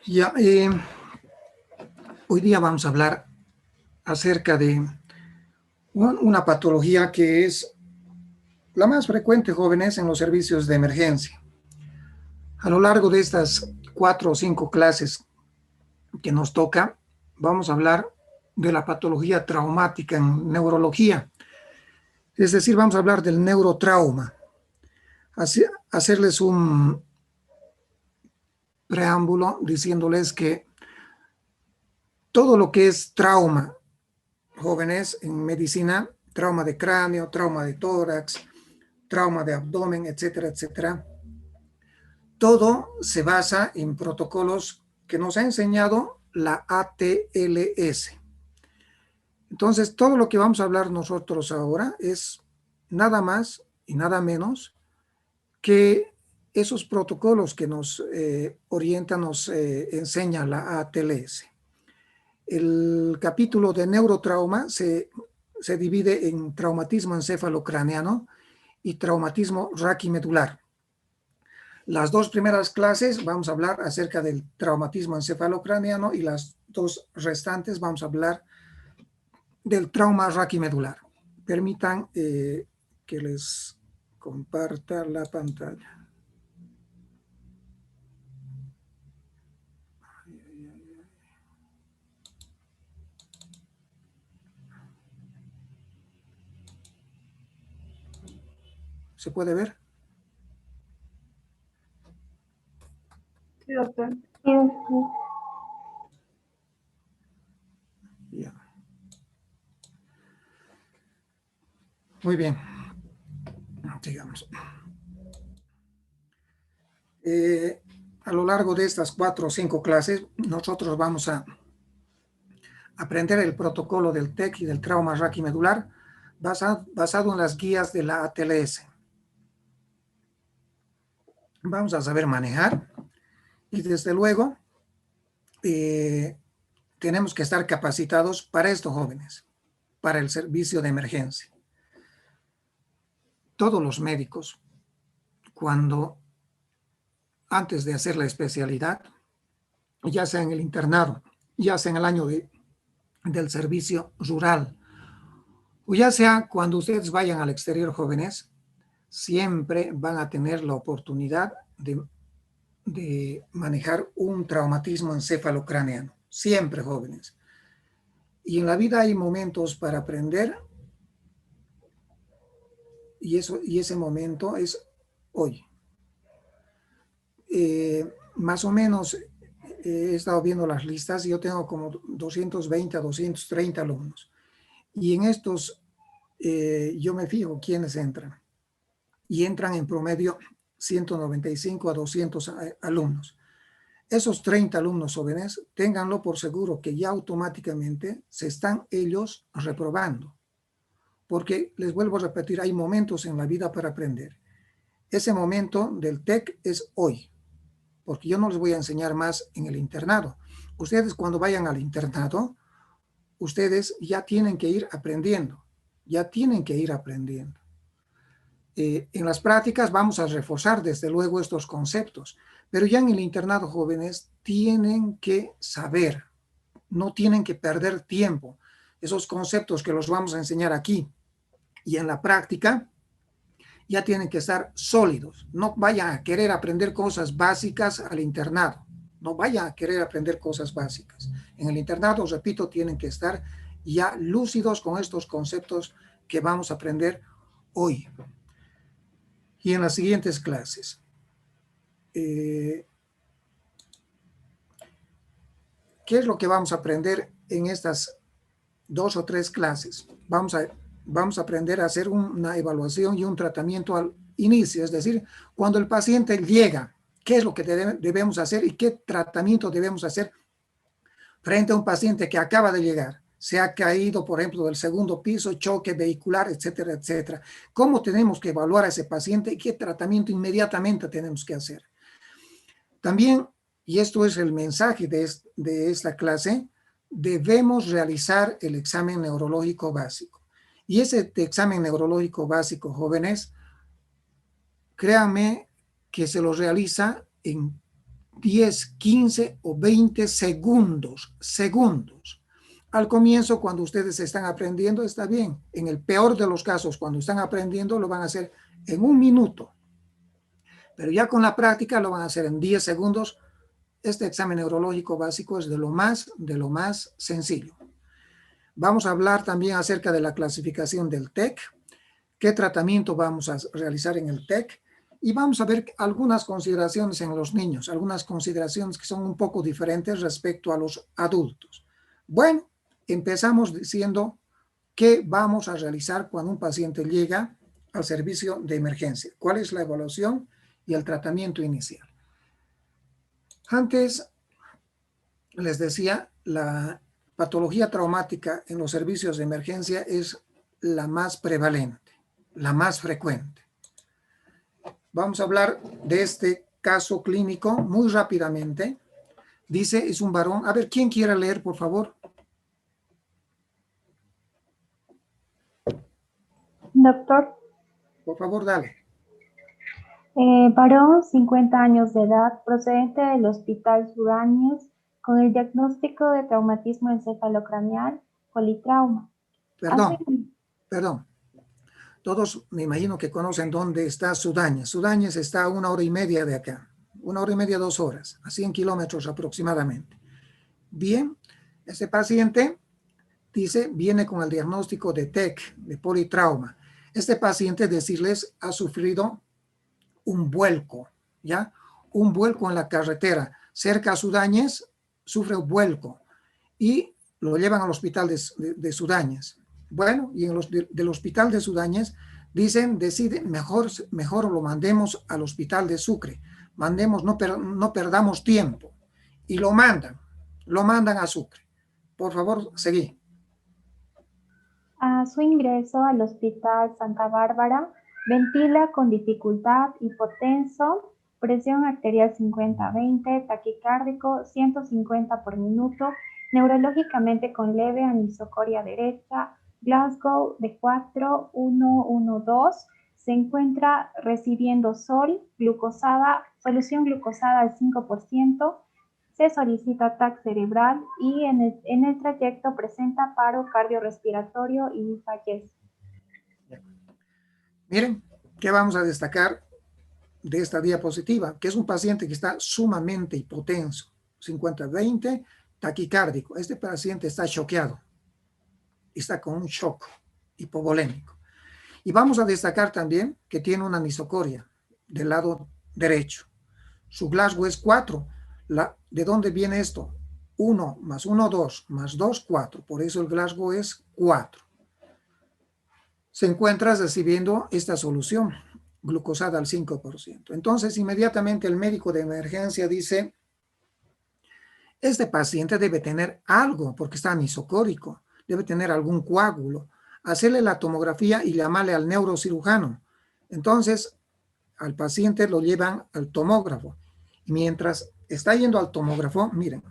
Ya, hoy día vamos a hablar acerca de una patología que es la más frecuente, jóvenes, en los servicios de emergencia. A lo largo de estas 4 o 5 clases que nos toca, vamos a hablar de la patología traumática en neurología. Es decir, vamos a hablar del neurotrauma. Hacerles un preámbulo diciéndoles que todo lo que es trauma, jóvenes, en medicina, trauma de cráneo, trauma de tórax, trauma de abdomen, etcétera, etcétera. Todo se basa en protocolos que nos ha enseñado la ATLS. Entonces, todo lo que vamos a hablar nosotros ahora es nada más y nada menos que esos protocolos que nos orientan, nos enseña la ATLS. El capítulo de neurotrauma se divide en traumatismo encefalocraneano y traumatismo raquimedular. Las 2 primeras clases vamos a hablar acerca del traumatismo encefalocraneano y las 2 restantes vamos a hablar del trauma raquimedular. Permitan que les comparta la pantalla. ¿Se puede ver? Sí, doctor. Ya. Muy bien. Sigamos. A lo largo de estas 4 o 5 clases, nosotros vamos a aprender el protocolo del TEC y del trauma raquimedular basado en las guías de la ATLS. Vamos a saber manejar y desde luego tenemos que estar capacitados para estos jóvenes, para el servicio de emergencia. Todos los médicos, antes de hacer la especialidad, ya sea en el internado, ya sea en el año del servicio rural, o ya sea cuando ustedes vayan al exterior, jóvenes, siempre van a tener la oportunidad de manejar un traumatismo encefalocraneano. Siempre, jóvenes. Y en la vida hay momentos para aprender y ese momento es hoy. Más o menos he estado viendo las listas y yo tengo como 220 a 230 alumnos. Y en estos yo me fijo quiénes entran. Y entran en promedio 195 a 200 alumnos. Esos 30 alumnos jóvenes, ténganlo por seguro que ya automáticamente se están ellos reprobando. Porque les vuelvo a repetir, hay momentos en la vida para aprender. Ese momento del TEC es hoy, porque yo no les voy a enseñar más en el internado. Ustedes cuando vayan al internado, ustedes ya tienen que ir aprendiendo, en las prácticas vamos a reforzar desde luego estos conceptos, pero ya en el internado, jóvenes, tienen que saber, no tienen que perder tiempo. Esos conceptos que los vamos a enseñar aquí y en la práctica ya tienen que estar sólidos. No vayan a querer aprender cosas básicas al internado. No vayan a querer aprender cosas básicas. En el internado, repito, tienen que estar ya lúcidos con estos conceptos que vamos a aprender hoy y en las siguientes clases. ¿Qué es lo que vamos a aprender en estas 2 o 3 clases? Vamos a aprender a hacer una evaluación y un tratamiento al inicio, es decir, cuando el paciente llega, qué es lo que debemos hacer y qué tratamiento debemos hacer frente a un paciente que acaba de llegar. Se ha caído, por ejemplo, del 2º piso, choque vehicular, etcétera, etcétera. ¿Cómo tenemos que evaluar a ese paciente y qué tratamiento inmediatamente tenemos que hacer? También, y esto es el mensaje de esta clase, debemos realizar el examen neurológico básico. Y ese examen neurológico básico, jóvenes, créanme que se lo realiza en 10, 15 o 20 segundos. Al comienzo, cuando ustedes están aprendiendo, está bien. En el peor de los casos, cuando están aprendiendo, lo van a hacer en 1 minuto. Pero ya con la práctica lo van a hacer en 10 segundos. Este examen neurológico básico es de lo más sencillo. Vamos a hablar también acerca de la clasificación del TEC, qué tratamiento vamos a realizar en el TEC, y vamos a ver algunas consideraciones en los niños, algunas consideraciones que son un poco diferentes respecto a los adultos. Bueno, empezamos diciendo qué vamos a realizar cuando un paciente llega al servicio de emergencia. ¿Cuál es la evaluación y el tratamiento inicial? Antes les decía, la patología traumática en los servicios de emergencia es la más prevalente, la más frecuente. Vamos a hablar de este caso clínico muy rápidamente. Dice, es un varón. A ver, ¿quién quiere leer, por favor? Doctor, Por favor, dale. varón, 50 años de edad, procedente del Hospital Sudáñez, con el diagnóstico de traumatismo encefalocraneal, politrauma. Perdón. Todos me imagino que conocen dónde está Sudáñez. Sudáñez está a 1 hora y media de acá. 1 hora y media, 2 horas, a 100 kilómetros aproximadamente. Bien, este paciente, dice, viene con el diagnóstico de TEC, de politrauma. Este paciente, decirles, ha sufrido un vuelco, ¿ya? Un vuelco en la carretera. Cerca a Sudáñez, sufre un vuelco y lo llevan al hospital de Sudáñez. Bueno, y del hospital de Sudáñez deciden, mejor lo mandemos al hospital de Sucre. No perdamos tiempo. Y lo mandan a Sucre. Por favor, seguí. A su ingreso al Hospital Santa Bárbara, ventila con dificultad, hipotenso, presión arterial 50-20, taquicárdico 150 por minuto, neurológicamente con leve anisocoria derecha, Glasgow de 4, 1, 1, 2, se encuentra recibiendo solución glucosada al 5%, se solicita TAC cerebral y en el trayecto presenta paro cardiorrespiratorio y fallece. Miren, ¿qué vamos a destacar de esta diapositiva? Que es un paciente que está sumamente hipotenso, 50-20, taquicárdico. Este paciente está choqueado, está con un shock hipovolémico. Y vamos a destacar también que tiene una anisocoria del lado derecho. Su Glasgow es 4. ¿De dónde viene esto? 1 más 1, 2, más 2, 4. Por eso el Glasgow es 4. Se encuentra recibiendo esta solución, glucosada al 5%. Entonces, inmediatamente el médico de emergencia dice, este paciente debe tener algo, porque está anisocórico, debe tener algún coágulo. Hacerle la tomografía y llamarle al neurocirujano. Entonces, al paciente lo llevan al tomógrafo. Y mientras está yendo al tomógrafo, miren,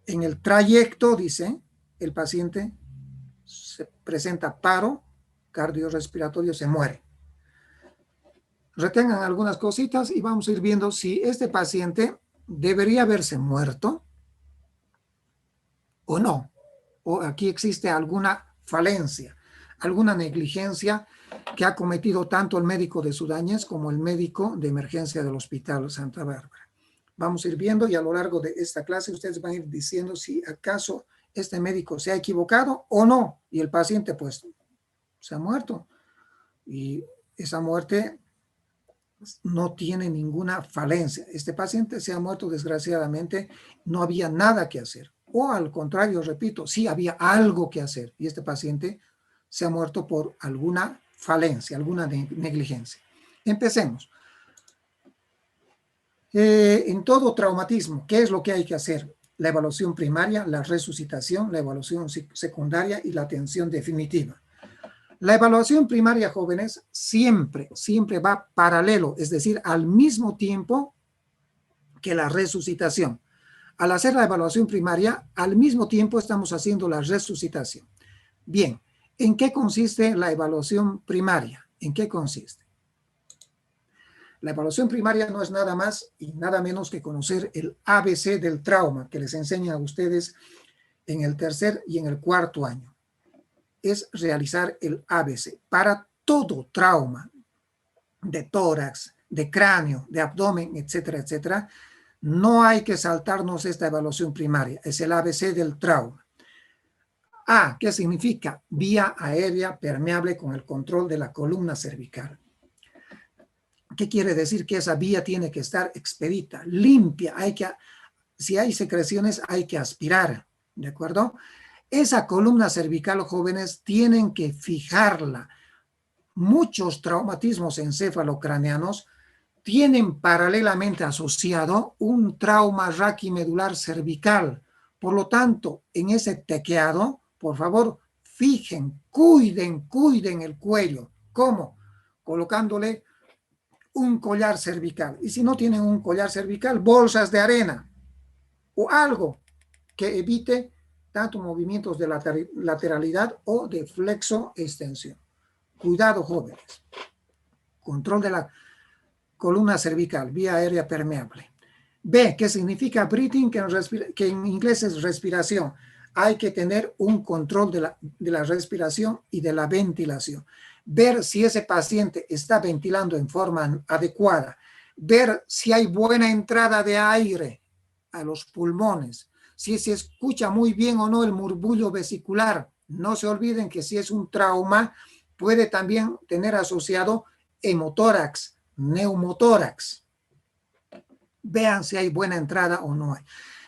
en el trayecto, dice, el paciente se presenta paro cardiorrespiratorio, se muere. Retengan algunas cositas y vamos a ir viendo si este paciente debería haberse muerto o no. O aquí existe alguna falencia, alguna negligencia que ha cometido tanto el médico de Sudáñez como el médico de emergencia del Hospital Santa Bárbara. Vamos a ir viendo y a lo largo de esta clase ustedes van a ir diciendo si acaso este médico se ha equivocado o no. Y el paciente pues se ha muerto. Y esa muerte no tiene ninguna falencia. Este paciente se ha muerto desgraciadamente, no había nada que hacer. O al contrario, repito, sí había algo que hacer. Y este paciente se ha muerto por alguna falencia, alguna negligencia. Empecemos. En todo traumatismo, ¿qué es lo que hay que hacer? La evaluación primaria, la resucitación, la evaluación secundaria y la atención definitiva. La evaluación primaria, jóvenes, siempre va paralelo, es decir, al mismo tiempo que la resucitación. Al hacer la evaluación primaria, al mismo tiempo estamos haciendo la resucitación. Bien, ¿en qué consiste la evaluación primaria? ¿En qué consiste? La evaluación primaria no es nada más y nada menos que conocer el ABC del trauma que les enseñan a ustedes en el tercer y en el cuarto año. Es realizar el ABC para todo trauma de tórax, de cráneo, de abdomen, etcétera, etcétera. No hay que saltarnos esta evaluación primaria. Es el ABC del trauma. A, ¿qué significa? Vía aérea permeable con el control de la columna cervical. ¿Qué quiere decir? Que esa vía tiene que estar expedita, limpia. Si hay secreciones, hay que aspirar, ¿de acuerdo? Esa columna cervical, jóvenes, tienen que fijarla. Muchos traumatismos encefalocraneanos tienen paralelamente asociado un trauma raquimedular cervical. Por lo tanto, en ese tequeado, por favor, fijen, cuiden el cuello. ¿Cómo? Colocándole un collar cervical. Y si no tienen un collar cervical, bolsas de arena o algo que evite tanto movimientos de lateralidad o de flexo-extensión. Cuidado, jóvenes. Control de la columna cervical, vía aérea permeable. B, ¿qué significa breathing? Que en inglés es respiración. Hay que tener un control de la respiración y de la ventilación. Ver si ese paciente está ventilando en forma adecuada. Ver si hay buena entrada de aire a los pulmones. Si se escucha muy bien o no el murmullo vesicular. No se olviden que si es un trauma, puede también tener asociado hemotórax, neumotórax. Vean si hay buena entrada o no hay.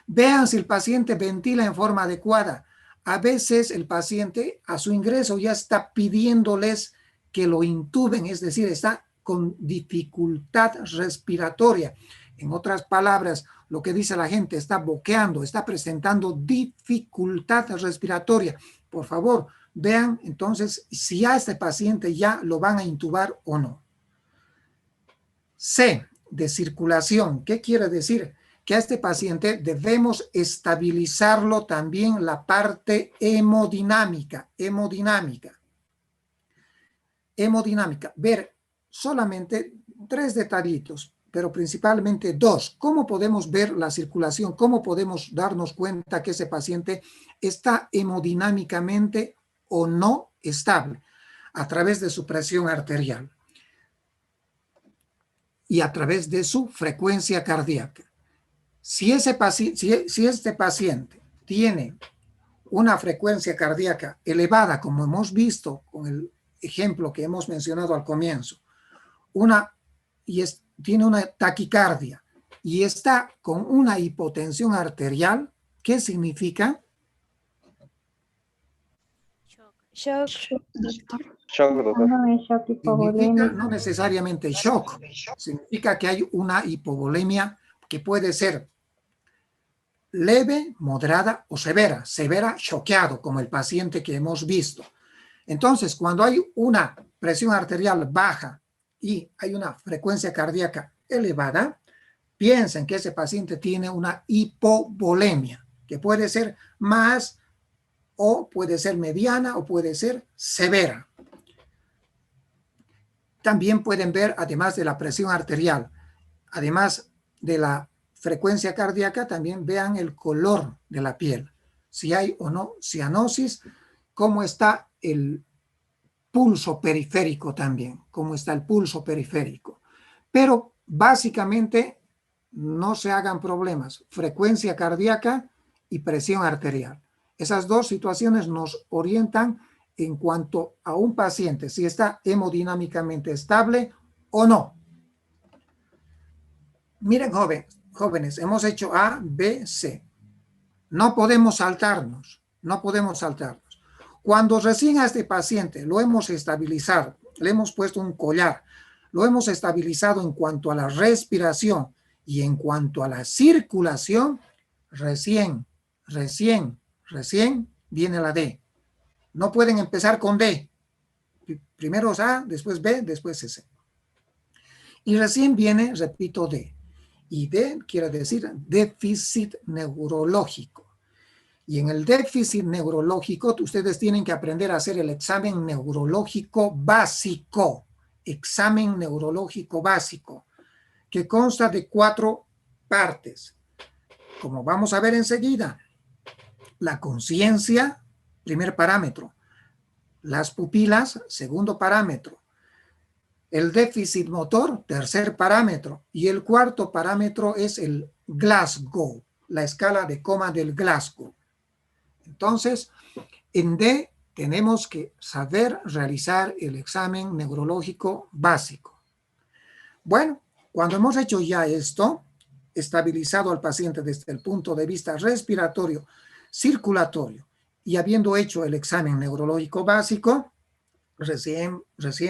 Vean si el paciente ventila en forma adecuada. A veces el paciente a su ingreso ya está pidiéndoles que lo intuben, es decir, está con dificultad respiratoria. En otras palabras, lo que dice la gente, está boqueando, está presentando dificultad respiratoria. Por favor, vean entonces si a este paciente ya lo van a intubar o no. C, de circulación. ¿Qué quiere decir? Que a este paciente debemos estabilizarlo también la parte hemodinámica. Ver solamente 3 detallitos, pero principalmente 2. ¿Cómo podemos ver la circulación? ¿Cómo podemos darnos cuenta que ese paciente está hemodinámicamente o no estable? A través de su presión arterial y a través de su frecuencia cardíaca. Si este paciente tiene una frecuencia cardíaca elevada, como hemos visto con el ejemplo que hemos mencionado al comienzo, tiene una taquicardia y está con una hipotensión arterial, ¿qué significa? Shock. Shock, doctor. Significa no necesariamente shock, significa que hay una hipovolemia que puede ser leve, moderada o severa. Severa, choqueado, como el paciente que hemos visto. Entonces, cuando hay una presión arterial baja y hay una frecuencia cardíaca elevada, piensen que ese paciente tiene una hipovolemia, que puede ser más o puede ser mediana o puede ser severa. También pueden ver, además de la presión arterial, además de la frecuencia cardíaca, también vean el color de la piel. Si hay o no cianosis, cómo está el pulso periférico también, cómo está el pulso periférico. Pero básicamente no se hagan problemas. Frecuencia cardíaca y presión arterial. Esas dos situaciones nos orientan en cuanto a un paciente, si está hemodinámicamente estable o no. Miren, jóvenes, hemos hecho A, B, C. No podemos saltarnos. Cuando recién a este paciente lo hemos estabilizado, le hemos puesto un collar, lo hemos estabilizado en cuanto a la respiración y en cuanto a la circulación, recién viene la D. No pueden empezar con D. Primero es A, después B, después es C. Y recién viene, repito, D. Y D quiere decir déficit neurológico. Y en el déficit neurológico, ustedes tienen que aprender a hacer el examen neurológico básico. Examen neurológico básico. que consta de 4 partes. Como vamos a ver enseguida, la conciencia, primer parámetro. Las pupilas, segundo parámetro. El déficit motor, tercer parámetro. Y el cuarto parámetro es el Glasgow, la escala de coma del Glasgow. Entonces, en D tenemos que saber realizar el examen neurológico básico. Bueno, cuando hemos hecho ya esto, estabilizado al paciente desde el punto de vista respiratorio, circulatorio, y habiendo hecho el examen neurológico básico, recién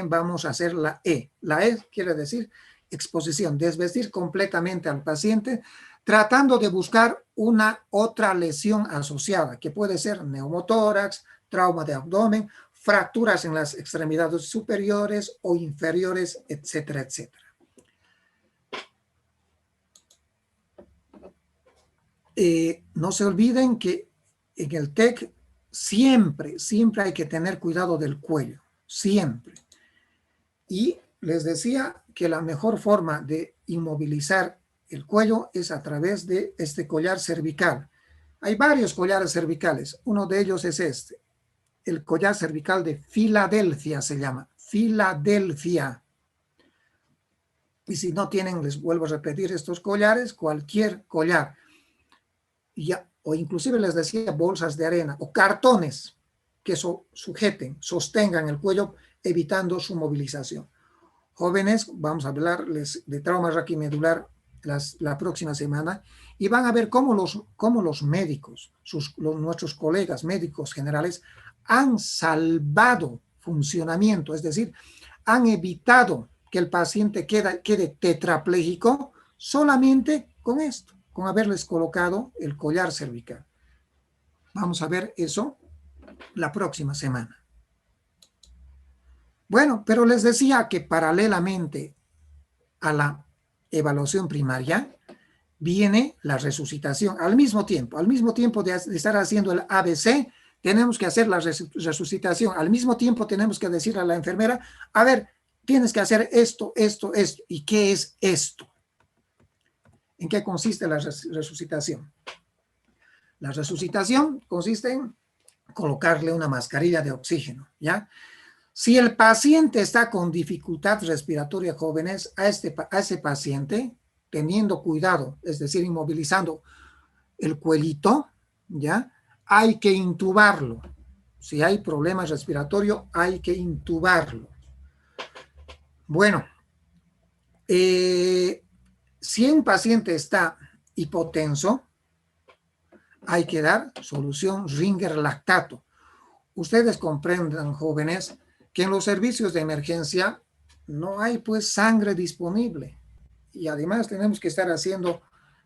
vamos a hacer la E. La E quiere decir exposición, desvestir completamente al paciente, tratando de buscar una otra lesión asociada, que puede ser neumotórax, trauma de abdomen, fracturas en las extremidades superiores o inferiores, etcétera, etcétera. No se olviden que en el TEC siempre hay que tener cuidado del cuello, siempre. Y les decía que la mejor forma de inmovilizar el cuello es a través de este collar cervical. Hay varios collares cervicales, uno de ellos es este, el collar cervical de Filadelfia se llama, Filadelfia. Y si no tienen, les vuelvo a repetir estos collares, cualquier collar, o inclusive les decía bolsas de arena o cartones que sujeten, sostengan el cuello evitando su movilización. Jóvenes, vamos a hablarles de trauma raquimedular la próxima semana y van a ver cómo los médicos, nuestros colegas médicos generales han salvado funcionamiento, es decir, han evitado que el paciente quede tetrapléjico solamente con esto, con haberles colocado el collar cervical. Vamos a ver eso la próxima semana. Bueno, pero les decía que paralelamente a la evaluación primaria viene la resucitación. Al mismo tiempo de estar haciendo el ABC, tenemos que hacer la resucitación. Al mismo tiempo tenemos que decirle a la enfermera, a ver, tienes que hacer esto, esto, esto. ¿Y qué es esto? ¿En qué consiste la resucitación? La resucitación consiste en colocarle una mascarilla de oxígeno, ¿ya? Si el paciente está con dificultad respiratoria, jóvenes, a ese paciente, teniendo cuidado, es decir, inmovilizando el cuellito, ¿ya? Hay que intubarlo. Si hay problema respiratorio, hay que intubarlo. Bueno, si un paciente está hipotenso, hay que dar solución Ringer lactato. Ustedes comprendan, jóvenes, que en los servicios de emergencia no hay pues sangre disponible. Y además tenemos que estar haciendo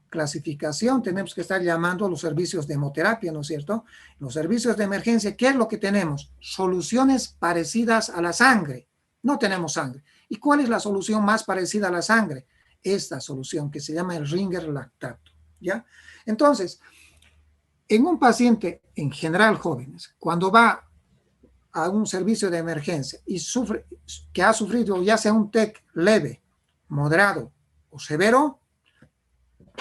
clasificación, tenemos que estar llamando a los servicios de hemoterapia, ¿no es cierto? Los servicios de emergencia, ¿qué es lo que tenemos? Soluciones parecidas a la sangre. No tenemos sangre. ¿Y cuál es la solución más parecida a la sangre? Esta solución que se llama el Ringer lactato, ¿ya? Entonces, en un paciente, en general jóvenes, cuando va a un servicio de emergencia y que ha sufrido ya sea un TEC leve, moderado o severo,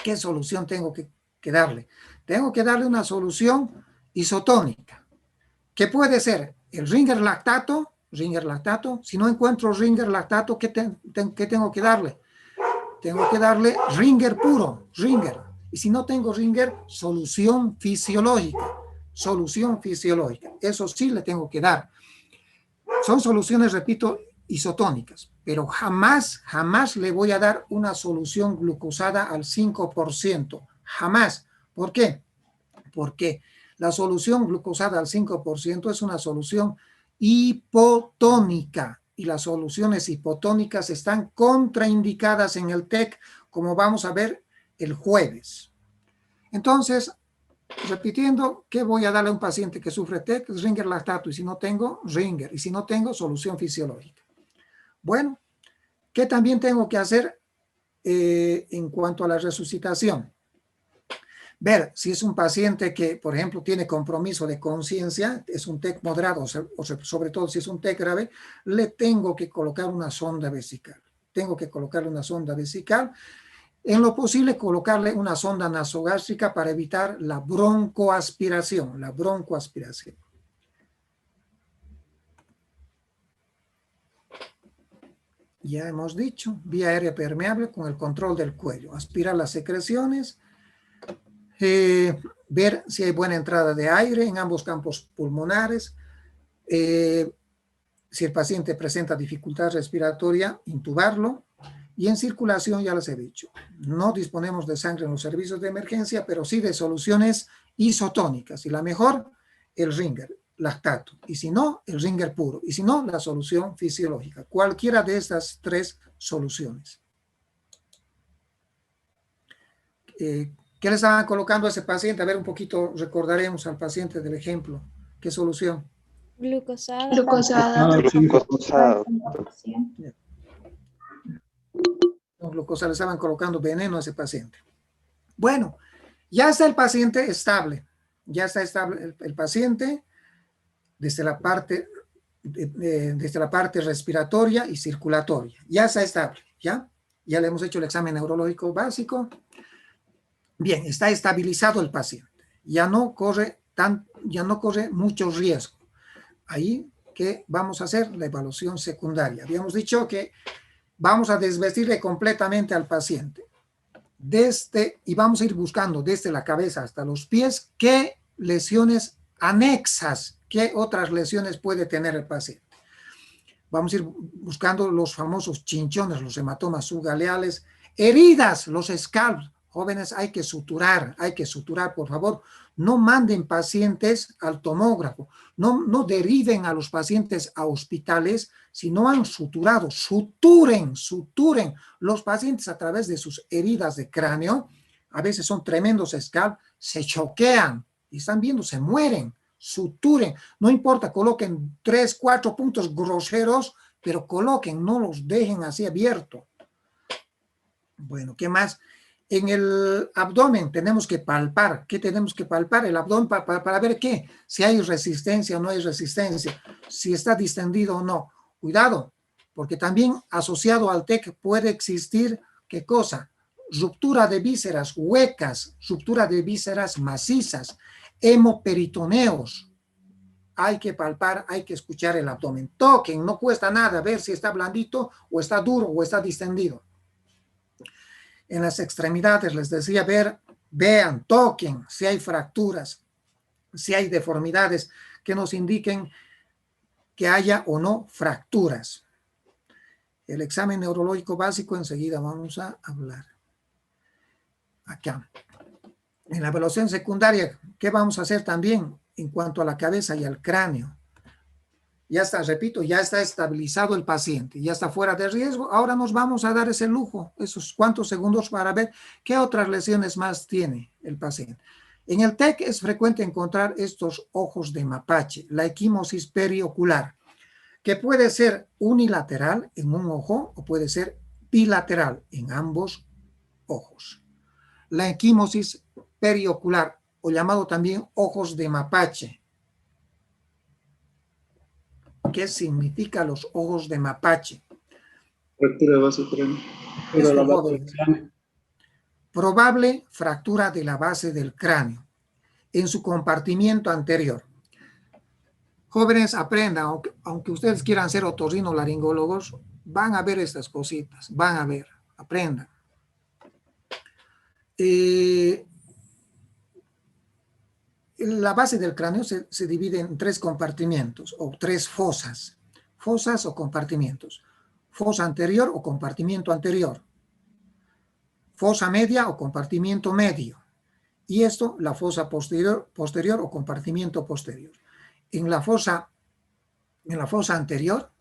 ¿qué solución tengo que darle? Tengo que darle una solución isotónica, que puede ser el Ringer lactato. Si no encuentro Ringer lactato, ¿qué tengo que darle? Tengo que darle Ringer puro, Ringer. Y si no tengo Ringer, solución fisiológica. Eso sí le tengo que dar. Son soluciones, repito, isotónicas, pero jamás le voy a dar una solución glucosada al 5%. Jamás. ¿Por qué? Porque la solución glucosada al 5% es una solución hipotónica y las soluciones hipotónicas están contraindicadas en el TEC, como vamos a ver el jueves. Entonces, repitiendo, ¿qué voy a darle a un paciente que sufre TEC? Ringer lactato, y si no tengo, Ringer, y si no tengo, solución fisiológica. Bueno, ¿qué también tengo que hacer en cuanto a la resucitación? Ver si es un paciente que, por ejemplo, tiene compromiso de conciencia, es un TEC moderado, o sobre todo si es un TEC grave, le tengo que colocar una sonda vesical. tengo que colocarle una sonda vesical. En lo posible, colocarle una sonda nasogástrica para evitar la broncoaspiración, Ya hemos dicho, vía aérea permeable con el control del cuello. Aspirar las secreciones, ver si hay buena entrada de aire en ambos campos pulmonares. Si el paciente presenta dificultad respiratoria, intubarlo. Y en circulación, ya les he dicho, no disponemos de sangre en los servicios de emergencia, pero sí de soluciones isotónicas. Y la mejor, el Ringer, lactato. Y si no, el Ringer puro. Y si no, la solución fisiológica. Cualquiera de estas 3 soluciones. ¿Qué le estaban colocando a ese paciente? A ver, un poquito recordaremos al paciente del ejemplo. ¿Qué solución? Glucosada. Glucosada. Glucosado. 50%. Con glucosa le estaban colocando veneno a ese paciente. Bueno, ya está el paciente estable. Ya está estable el paciente desde la parte respiratoria y circulatoria. Ya está estable, ¿ya? Ya le hemos hecho el examen neurológico básico. Bien, está estabilizado el paciente. Ya no corre mucho riesgo. Ahí, ¿qué vamos a hacer? La evaluación secundaria. Habíamos dicho que vamos a desvestirle completamente al paciente. Y vamos a ir buscando desde la cabeza hasta los pies qué lesiones anexas, qué otras lesiones puede tener el paciente. Vamos a ir buscando los famosos chinchones, los hematomas subgaleales, heridas, los scalps. Jóvenes, hay que suturar, por favor. No manden pacientes al tomógrafo, no deriven a los pacientes a hospitales si no han suturado. Suturen los pacientes a través de sus heridas de cráneo. A veces son tremendos scalp, se choquean y están viendo, se mueren. Suturen, no importa, coloquen 3, 4 puntos groseros, pero coloquen, no los dejen así abierto. Bueno, ¿qué más? En el abdomen tenemos que palpar. ¿Qué tenemos que palpar? El abdomen para ver qué. Si hay resistencia o no hay resistencia. Si está distendido o no. Cuidado, porque también asociado al TEC puede existir, ¿qué cosa? Ruptura de vísceras huecas, ruptura de vísceras macizas, hemoperitoneos. Hay que palpar, hay que escuchar el abdomen. Toquen, no cuesta nada ver si está blandito o está duro o está distendido. En las extremidades les decía vean, toquen si hay fracturas, si hay deformidades que nos indiquen que haya o no fracturas. El examen neurológico básico enseguida vamos a hablar. Acá. En la evaluación secundaria, ¿qué vamos a hacer también en cuanto a la cabeza y al cráneo? Ya está, repito, ya está estabilizado el paciente, ya está fuera de riesgo. Ahora nos vamos a dar ese lujo, esos cuantos segundos para ver qué otras lesiones más tiene el paciente. En el TEC es frecuente encontrar estos ojos de mapache, la equimosis periocular, que puede ser unilateral en un ojo o puede ser bilateral en ambos ojos. La equimosis periocular, o llamado también ojos de mapache. ¿Qué significa los ojos de mapache? Fractura de base del cráneo. Probable fractura de la base del cráneo en su compartimiento anterior. Jóvenes, aprendan, aunque ustedes quieran ser otorrinolaringólogos, van a ver estas cositas, van a ver, aprendan. La base del cráneo se divide en 3 compartimientos o 3 fosas. Fosas o compartimientos. Fosa anterior o compartimiento anterior. Fosa media o compartimiento medio. Y esto, la fosa posterior o compartimiento posterior. En la fosa anterior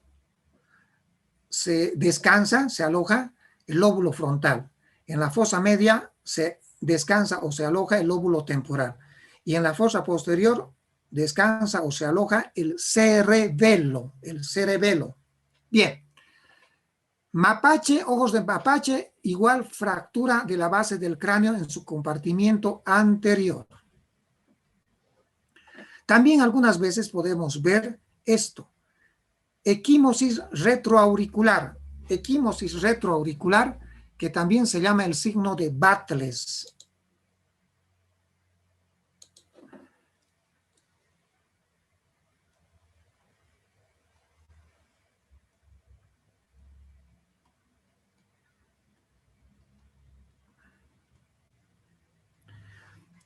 se descansa, se aloja el lóbulo frontal. En la fosa media se descansa o se aloja el lóbulo temporal. Y en la fosa posterior descansa o se aloja el cerebelo. Bien. Mapache, ojos de mapache, igual fractura de la base del cráneo en su compartimiento anterior. También algunas veces podemos ver esto. Equimosis retroauricular equimosis retroauricular, que también se llama el signo de Battles.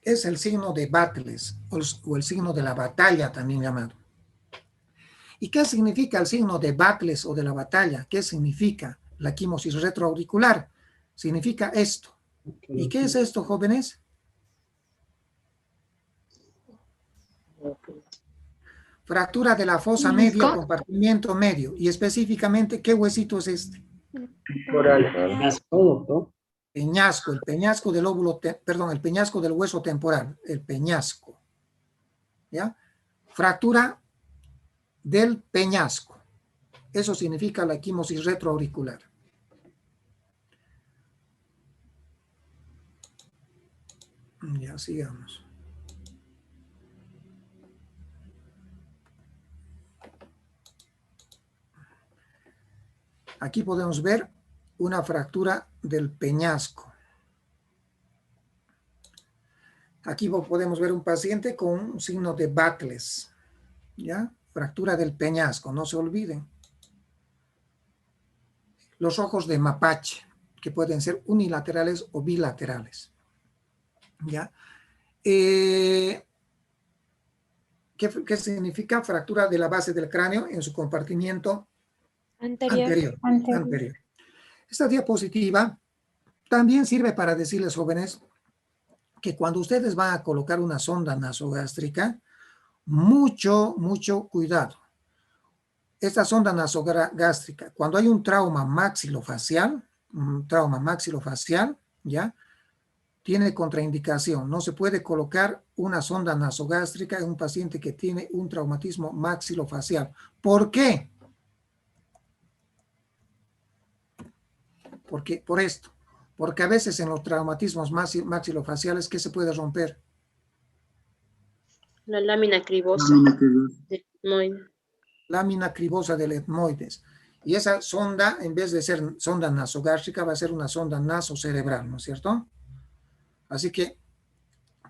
Es el signo de Battles, o el signo de la batalla también llamado. ¿Y qué significa el signo de Battles o de la batalla? ¿Qué significa la equimosis retroauricular? Significa esto. ¿Y qué es esto, jóvenes? Fractura de la fosa media, compartimiento medio. Y específicamente, ¿qué huesito es este? Peñasco, el peñasco del óvulo, perdón, el peñasco del hueso temporal, el peñasco. ¿Ya? Fractura del peñasco. Eso significa la equimosis retroauricular. Ya, sigamos. Aquí podemos ver una fractura del peñasco. Aquí podemos ver un paciente con un signo de Battles. ¿Ya? Fractura del peñasco, no se olviden. Los ojos de mapache, que pueden ser unilaterales o bilaterales. ¿Ya? ¿Qué significa? Fractura de la base del cráneo en su compartimiento anterior. Esta diapositiva también sirve para decirles, jóvenes, que cuando ustedes van a colocar una sonda nasogástrica, mucho cuidado. Esta sonda nasogástrica, cuando hay un trauma maxilofacial, ¿ya? Tiene contraindicación. No se puede colocar una sonda nasogástrica en un paciente que tiene un traumatismo maxilofacial. ¿Por qué? Por esto. Porque a veces en los traumatismos maxilofaciales, ¿qué se puede romper? La lámina cribosa. Lámina cribosa del etmoides. Y esa sonda, en vez de ser sonda nasogástrica, va a ser una sonda nasocerebral, ¿no es cierto? Así que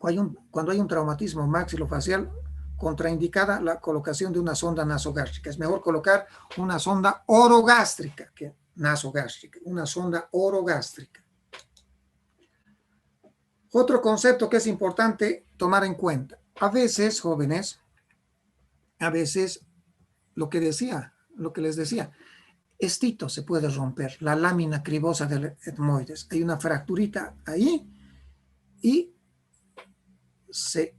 cuando hay un traumatismo maxilofacial, contraindicada la colocación de una sonda nasogástrica. Es mejor colocar una sonda orogástrica que nasogástrica, una sonda orogástrica. Otro concepto que es importante tomar en cuenta. A veces, jóvenes, lo que les decía, estito se puede romper, la lámina cribosa del etmoides. Hay una fracturita ahí y se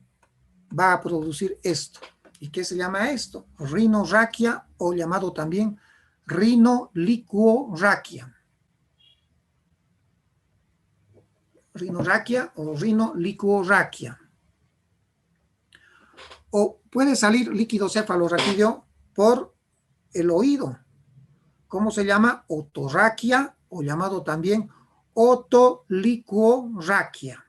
va a producir esto. ¿Y qué se llama esto? Rinorraquia, o llamado también rinolicuorraquia. Rinorraquia o rinolicuorraquia. O puede salir líquido cefalorraquídeo por el oído. ¿Cómo se llama? Otorraquia, o llamado también otolicuorraquia.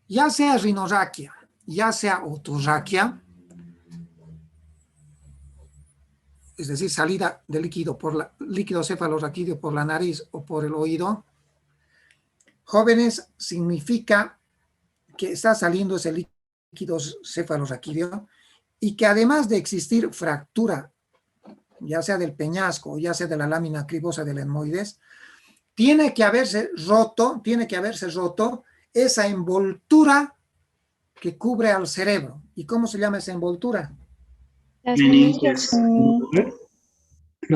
Ya sea rinorraquia, ya sea otorraquia, es decir, salida de líquido líquido cefalorraquídeo por la nariz o por el oído, jóvenes, significa que está saliendo ese líquido cefalorraquídeo y que además de existir fractura, ya sea del peñasco o ya sea de la lámina cribosa del etmoides, tiene que haberse roto esa envoltura que cubre al cerebro. ¿Y cómo se llama esa envoltura? La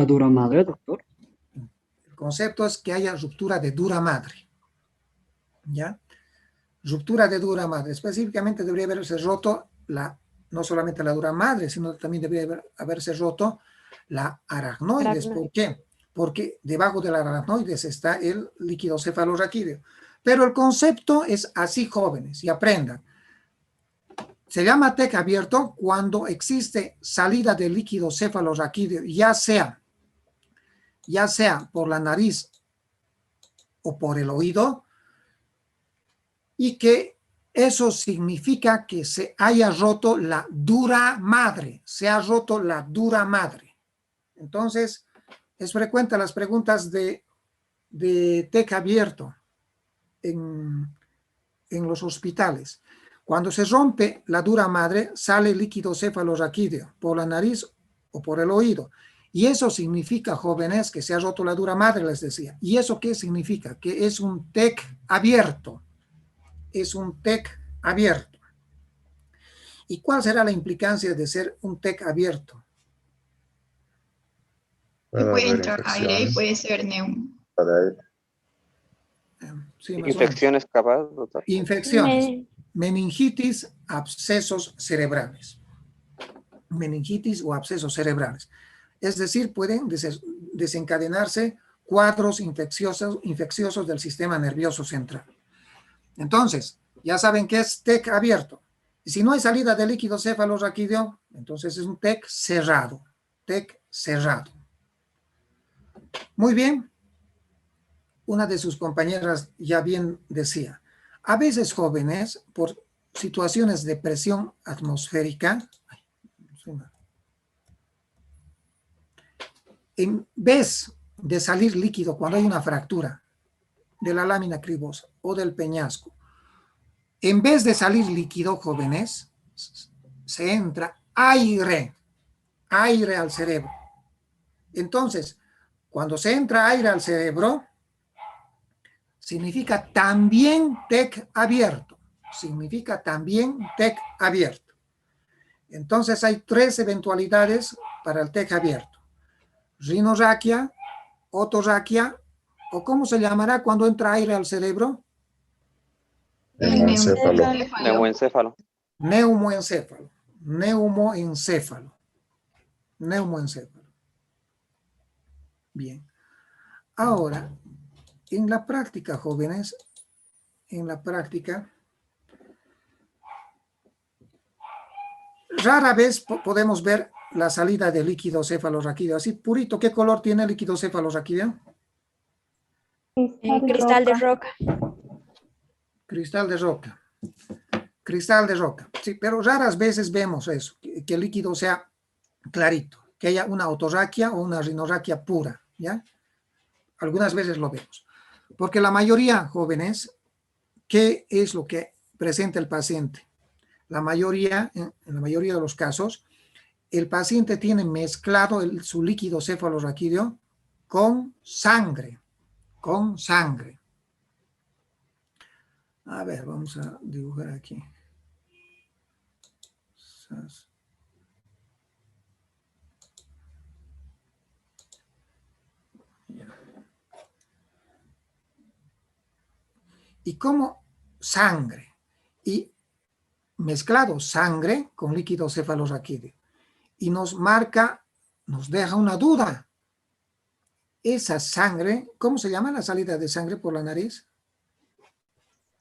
dura madre, doctor. El concepto es que haya ruptura de dura madre. ¿Ya? Ruptura de dura madre. Específicamente debería haberse roto no solamente la dura madre, sino también debería haberse roto la aracnoides. ¿Por qué? Porque debajo de la aracnoides está el líquido cefalorraquídeo. Pero el concepto es así, jóvenes, y aprendan. Se llama TEC abierto cuando existe salida de líquido cefalorraquídeo, ya sea por la nariz o por el oído, y que eso significa que se haya roto la dura madre, se ha roto la dura madre. Entonces, es frecuente las preguntas de TEC abierto en los hospitales. Cuando se rompe la dura madre, sale líquido cefalorraquídeo por la nariz o por el oído. Y eso significa, jóvenes, que se ha roto la dura madre, les decía. ¿Y eso qué significa? Que es un TEC abierto. Es un TEC abierto. ¿Y cuál será la implicancia de ser un TEC abierto? Puede entrar aire y puede ser neumo. Sí, más o menos. Infecciones capaz, doctor. Infecciones. Meningitis, abscesos cerebrales. Meningitis o abscesos cerebrales. Es decir, pueden desencadenarse cuadros infecciosos del sistema nervioso central. Entonces, ya saben que es TEC abierto. Y si no hay salida de líquido cefalorraquídeo, entonces es un TEC cerrado. TEC cerrado. Muy bien. Una de sus compañeras ya bien decía, a veces jóvenes, por situaciones de presión atmosférica, en vez de salir líquido cuando hay una fractura de la lámina cribosa o del peñasco, en vez de salir líquido, jóvenes, se entra aire al cerebro. Entonces, cuando se entra aire al cerebro, significa también TEC abierto. Significa también TEC abierto. Entonces hay tres eventualidades para el TEC abierto. Rinorraquia, otorraquia, o ¿cómo se llamará cuando entra aire al cerebro? Neumoencéfalo. Neumoencéfalo. Neumoencéfalo. Neumoencéfalo. Bien. Ahora, en la práctica, jóvenes, en la práctica, rara vez podemos ver la salida de líquido cefalorraquídeo. Así purito, ¿qué color tiene el líquido cefalorraquídeo? Cristal de roca. Cristal de roca. Cristal de roca. Sí, pero raras veces vemos eso, que el líquido sea clarito, que haya una otorraquia o una rinorraquia pura, ¿ya? Algunas veces lo vemos. Porque la mayoría, jóvenes, ¿qué es lo que presenta el paciente? La mayoría, en la mayoría de los casos, el paciente tiene mezclado su líquido cefalorraquídeo con sangre. Con sangre. A ver, vamos a dibujar aquí. Y como sangre y mezclado sangre con líquido cefalorraquídeo. Y nos marca, nos deja una duda. Esa sangre, ¿cómo se llama la salida de sangre por la nariz?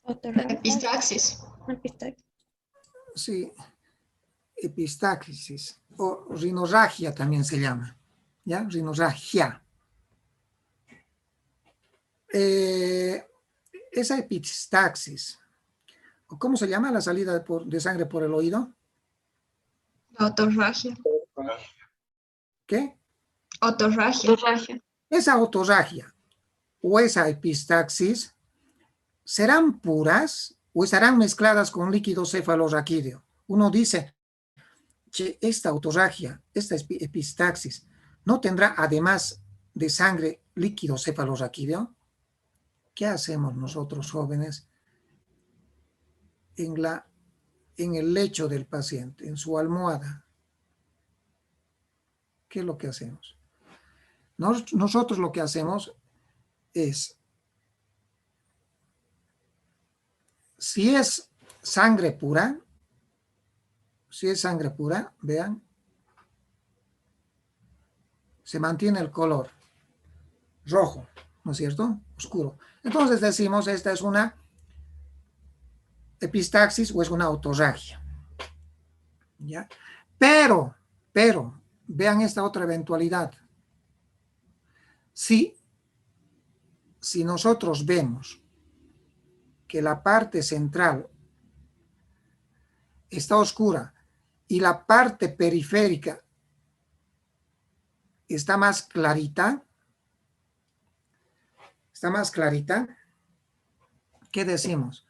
Epistaxis. Sí, epistaxis o rinorragia también se llama. ¿Ya? Rinorragia. Esa epistaxis, ¿cómo se llama la salida de sangre por el oído? Otorragia. ¿Qué? Otorragia. Esa otorragia o esa epistaxis, ¿serán puras o estarán mezcladas con líquido cefalorraquídeo? Uno dice que esta otorragia, esta epistaxis, ¿no tendrá además de sangre líquido cefalorraquídeo? ¿Qué hacemos nosotros, jóvenes, en el lecho del paciente, en su almohada? ¿Qué es lo que hacemos? Nosotros lo que hacemos es, si es sangre pura, vean, se mantiene el color rojo, ¿no es cierto? Oscuro. Entonces decimos, esta es una epistaxis o es una otorragia. ¿Ya? Pero, vean esta otra eventualidad. Si nosotros vemos que la parte central está oscura y la parte periférica está más clarita. Está más clarita. ¿Qué decimos?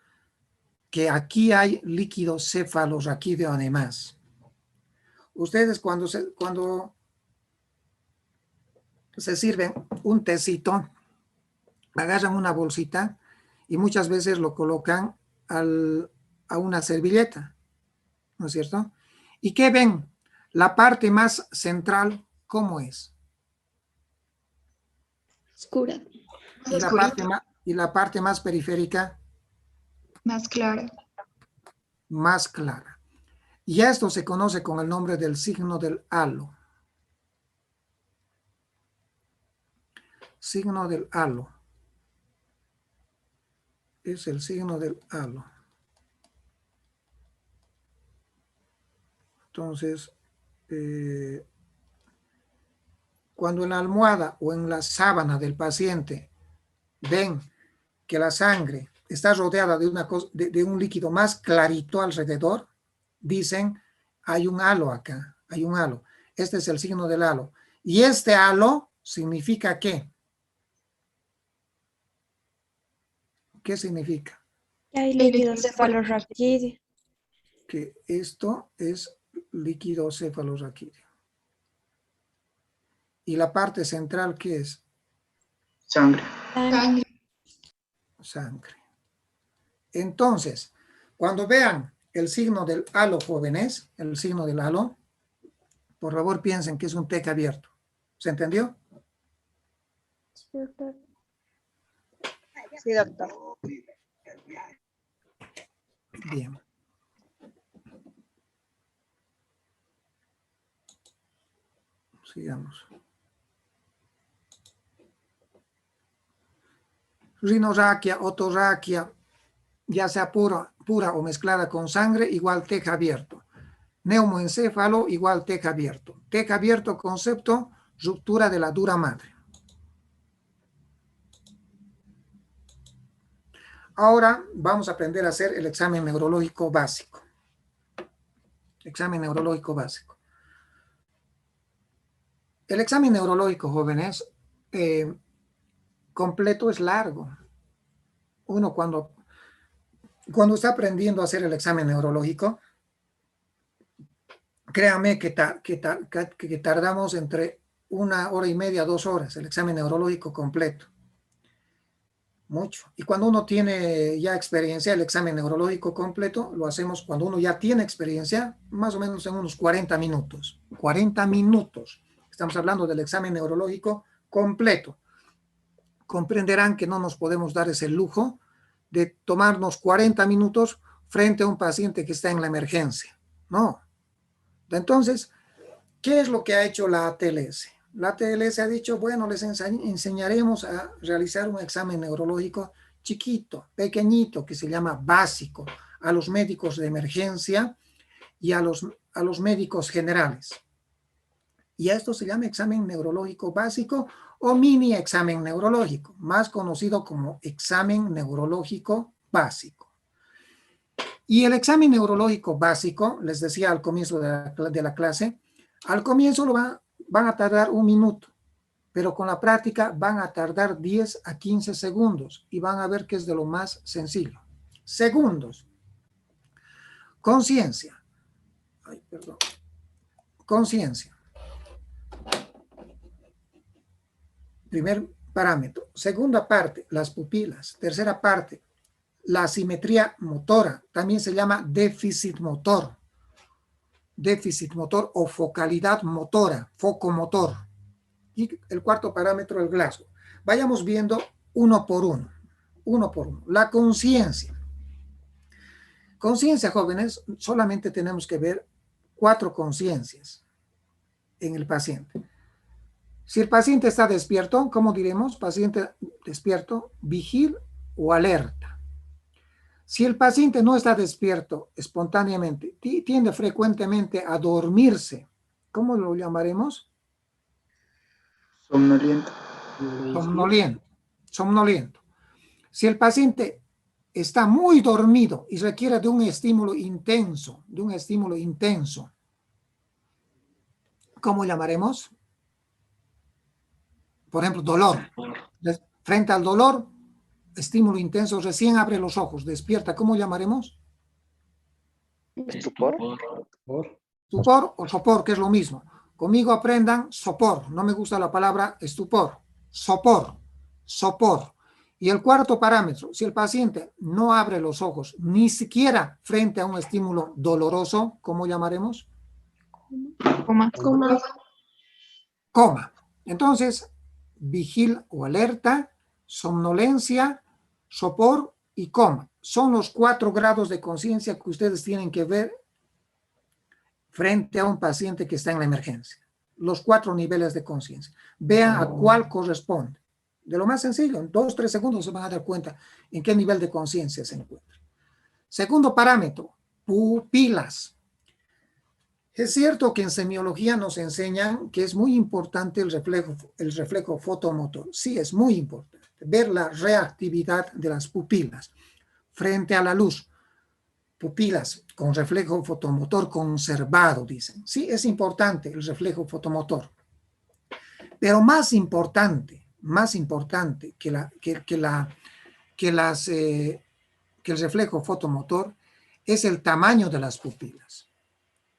Que aquí hay líquido cefalorraquídeo además. Ustedes cuando se sirven un tecito, agarran una bolsita y muchas veces lo colocan a una servilleta, ¿no es cierto? ¿Y qué ven? La parte más central, ¿cómo es? Oscura. Y la parte más periférica, Más claro. más clara. Y esto se conoce con el nombre del signo del halo. Signo del halo. Es el signo del halo. Entonces, cuando en la almohada o en la sábana del paciente ven que la sangre está rodeada de un líquido más clarito alrededor, dicen, hay un halo acá, hay un halo. Este es el signo del halo. Y este halo significa ¿qué? ¿Qué significa? Hay líquido cefalorraquídeo. Que esto es líquido cefalorraquídeo. ¿Y la parte central qué es? Sangre. Sangre. Sangre. Entonces, cuando vean el signo del halo, jóvenes, el signo del halo, por favor piensen que es un TEC abierto. ¿Se entendió? Sí, doctor. Sí, doctor. Bien. Sigamos. Rinorraquia, otorraquia, ya sea pura o mezclada con sangre, igual TEC abierto. Neumoencéfalo, igual TEC abierto. TEC abierto, concepto, ruptura de la dura madre. Ahora vamos a aprender a hacer el examen neurológico básico. Examen neurológico básico. El examen neurológico, jóvenes, completo es largo. Uno cuando está aprendiendo a hacer el examen neurológico, créame que tardamos entre 1 hora y media, 2 horas, el examen neurológico completo. Mucho. Y cuando uno tiene ya experiencia, el examen neurológico completo lo hacemos cuando uno ya tiene experiencia, más o menos en unos 40 minutos. 40 minutos. Estamos hablando del examen neurológico completo. Comprenderán que no nos podemos dar ese lujo de tomarnos 40 minutos frente a un paciente que está en la emergencia. No. Entonces, ¿qué es lo que ha hecho la ATLS? La ATLS ha dicho, bueno, les enseñaremos a realizar un examen neurológico chiquito, pequeñito, que se llama básico, a los médicos de emergencia y a los médicos generales. Y esto se llama examen neurológico básico o mini examen neurológico, más conocido como examen neurológico básico. Y el examen neurológico básico, les decía al comienzo de la clase, al comienzo van a tardar 1 minuto, pero con la práctica van a tardar 10 a 15 segundos y van a ver que es de lo más sencillo. Segundos. Conciencia. Ay, perdón. Conciencia. Primer parámetro. Segunda parte, las pupilas. Tercera parte, la asimetría motora. También se llama déficit motor. Déficit motor o focalidad motora, foco motor. Y el cuarto parámetro, el Glasgow. Vayamos viendo uno por uno. Uno por uno. La conciencia. Conciencia, jóvenes, solamente tenemos que ver 4 conciencias en el paciente. Si el paciente está despierto, ¿cómo diremos? Paciente despierto, vigil o alerta. Si el paciente no está despierto espontáneamente, tiende frecuentemente a dormirse, ¿cómo lo llamaremos? Somnoliento. Somnoliento. Si el paciente está muy dormido y requiere de un estímulo intenso, ¿cómo llamaremos? Por ejemplo, dolor. Frente al dolor, estímulo intenso, recién abre los ojos, despierta. ¿Cómo llamaremos? Estupor. Estupor o sopor, que es lo mismo. Conmigo aprendan sopor. No me gusta la palabra estupor. Sopor. Sopor. Y el cuarto parámetro, si el paciente no abre los ojos, ni siquiera frente a un estímulo doloroso, ¿cómo llamaremos? Coma. Coma. Entonces, vigil o alerta, somnolencia, sopor y coma. Son los 4 grados de conciencia que ustedes tienen que ver frente a un paciente que está en la emergencia. Los 4 niveles de conciencia. Vean a cuál corresponde. De lo más sencillo, en 2-3 segundos se van a dar cuenta en qué nivel de conciencia se encuentra. Segundo parámetro, pupilas. Es cierto que en semiología nos enseñan que es muy importante el reflejo fotomotor. Sí, es muy importante. Ver la reactividad de las pupilas frente a la luz. Pupilas con reflejo fotomotor conservado, dicen. Sí, es importante el reflejo fotomotor. Pero más importante que el reflejo fotomotor es el tamaño de las pupilas.